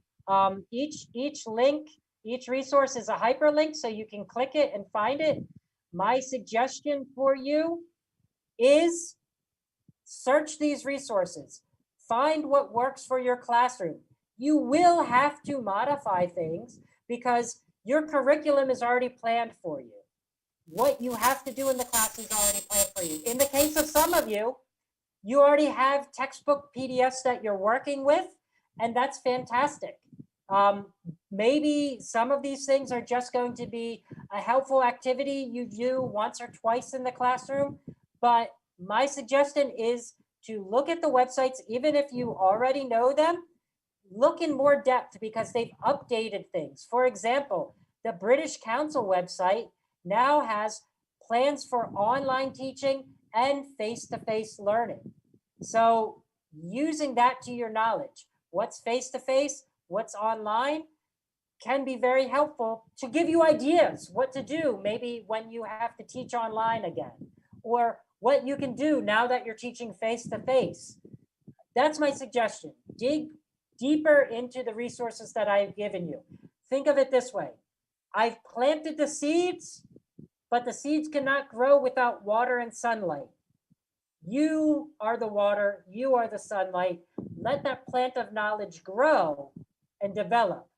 Each link, each resource is a hyperlink, so you can click it and find it. My suggestion for you is Search these resources. Find what works for your classroom. You will have to modify things because your curriculum is already planned for you. What you have to do in the class is already planned for you. In the case of some of you, you already have textbook PDFs that you're working with, and that's fantastic. Maybe some of these things are just going to be a helpful activity you do once or twice in the classroom, but my suggestion is to look at the websites, even if you already know them, look in more depth because they've updated things. For example, the British Council website now has plans for online teaching and face-to-face learning. So using that to your knowledge, what's face-to-face, what's online, can be very helpful to give you ideas what to do maybe when you have to teach online again, or what you can do now that you're teaching face-to-face. That's my suggestion. Dig deeper into the resources that I've given you. Think of it this way. I've planted the seeds, but the seeds cannot grow without water and sunlight. You are the water, you are the sunlight. Let that plant of knowledge grow and develop.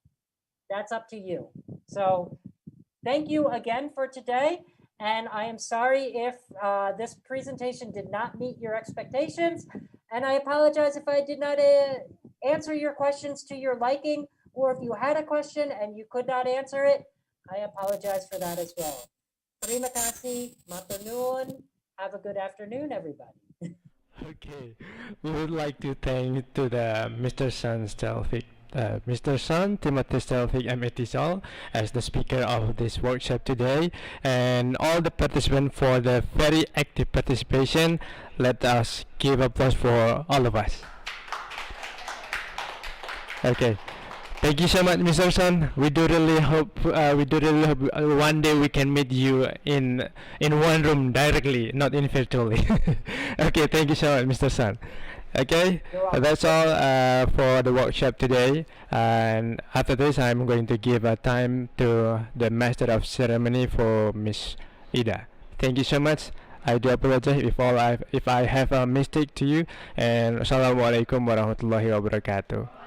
That's up to you. So thank you again for today. And I am sorry if this presentation did not meet your expectations. And I apologize if I did not answer your questions to your liking, or if you had a question and you could not answer it, I apologize for that as well. Terima kasih, matur nuwun. Have a good afternoon, everybody. Okay, we would like to thank to the Mr. Sun Stelvik, Mr. Sun Timothy Stelvik MATSL as the speaker of this workshop today, and all the participants for the very active participation. Let us give applause for all of us. Okay. Thank you so much, Mr. Sun. We do really hope one day we can meet you in one room directly, not in virtually. Okay, thank you so much, Mr. Sun. Okay, that's all for the workshop today. And after this, I'm going to give a time to the Master of Ceremony for Miss Ida. Thank you so much. I do apologize if I have a mistake to you. And Assalamualaikum warahmatullahi wabarakatuh.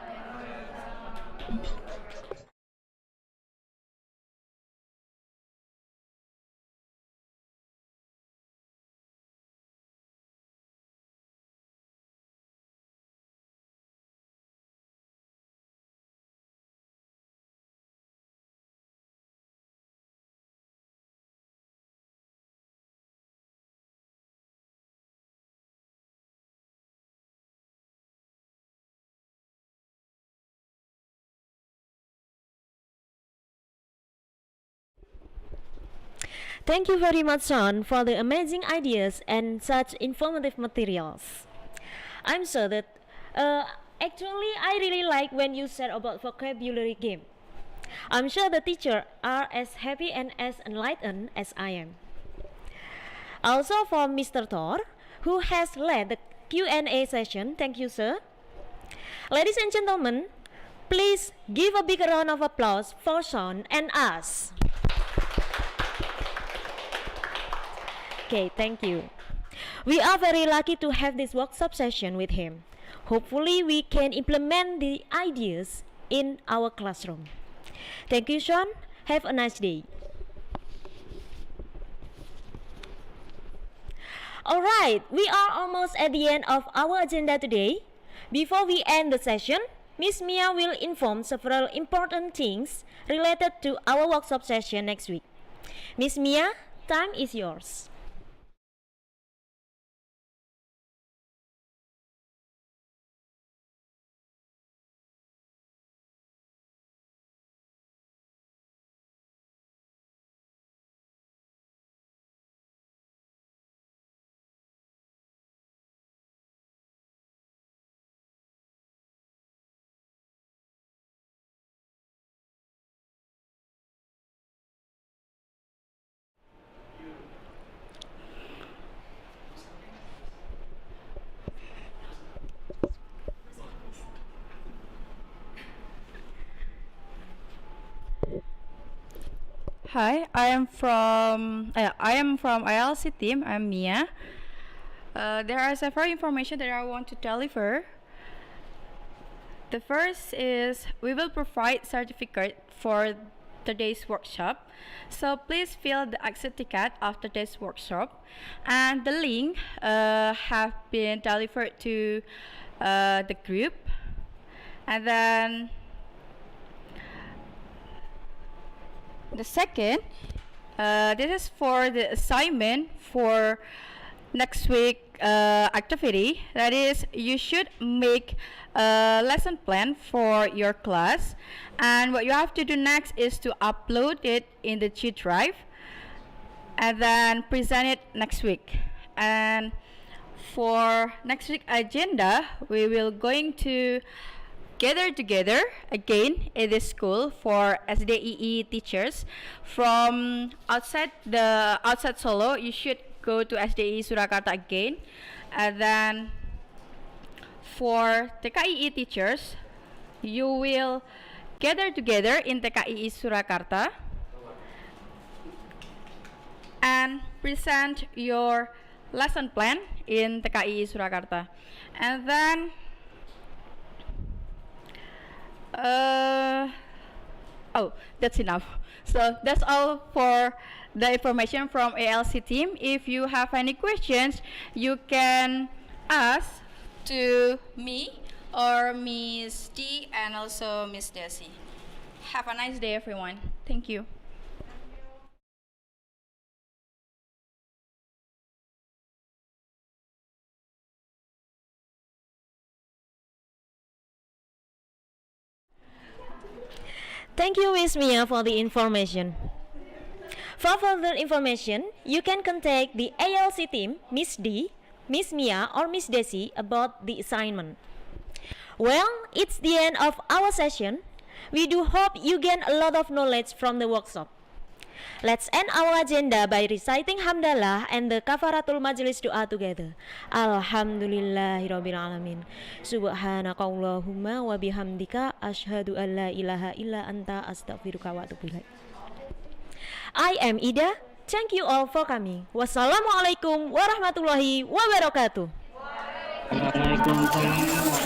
Thank you very much, Sean, for the amazing ideas and such informative materials. I'm sure that actually I really like when you said about vocabulary game. I'm sure the teachers are as happy and as enlightened as I am. Also for Mr. Thor, who has led the Q&A session. Thank you, sir. Ladies and gentlemen, please give a big round of applause for Sean and us. Okay, thank you. We are very lucky to have this workshop session with him. Hopefully, we can implement the ideas in our classroom. Thank you, Sean. Have a nice day. Alright, we are almost at the end of our agenda today. Before we end the session, Miss Mia will inform several important things related to our workshop session next week. Miss Mia, time is yours. Hi, I am from ILC team. I'm Mia. There are several information that I want to deliver. The first is we will provide certificate for today's workshop. So please fill the exit ticket of today's workshop, and the link have been delivered to the group. And then the second, this is for the assignment for next week activity. That is, you should make a lesson plan for your class, and what you have to do next is to upload it in the G Drive and then present it next week. And for next week agenda, we will going to gather together again in this school for SDII teachers from outside Solo. You should go to SDII Surakarta again, and then for TKII teachers, you will gather together in TKII Surakarta and present your lesson plan in TKII Surakarta. And then that's enough. So that's all for the information from ALC team. If you have any questions, you can ask to me or Miss D and also Miss Desi. Have a nice day, everyone. Thank you. Thank you, Miss Mia, for the information. For further information, you can contact the ALC team, Miss D, Miss Mia, or Miss Desi about the assignment. Well, it's the end of our session. We do hope you gain a lot of knowledge from the workshop. Let's end our agenda by reciting Hamdalah and the Kafaratul Majlis Doa together. Alhamdulillahirabbil alamin. Subhanakallahumma wa bihamdika asyhadu an la ilaha illa anta astaghfiruka wa atubu ilaik. I am Ida. Thank you all for coming. Wassalamualaikum warahmatullahi wabarakatuh. Waalaikumsalam.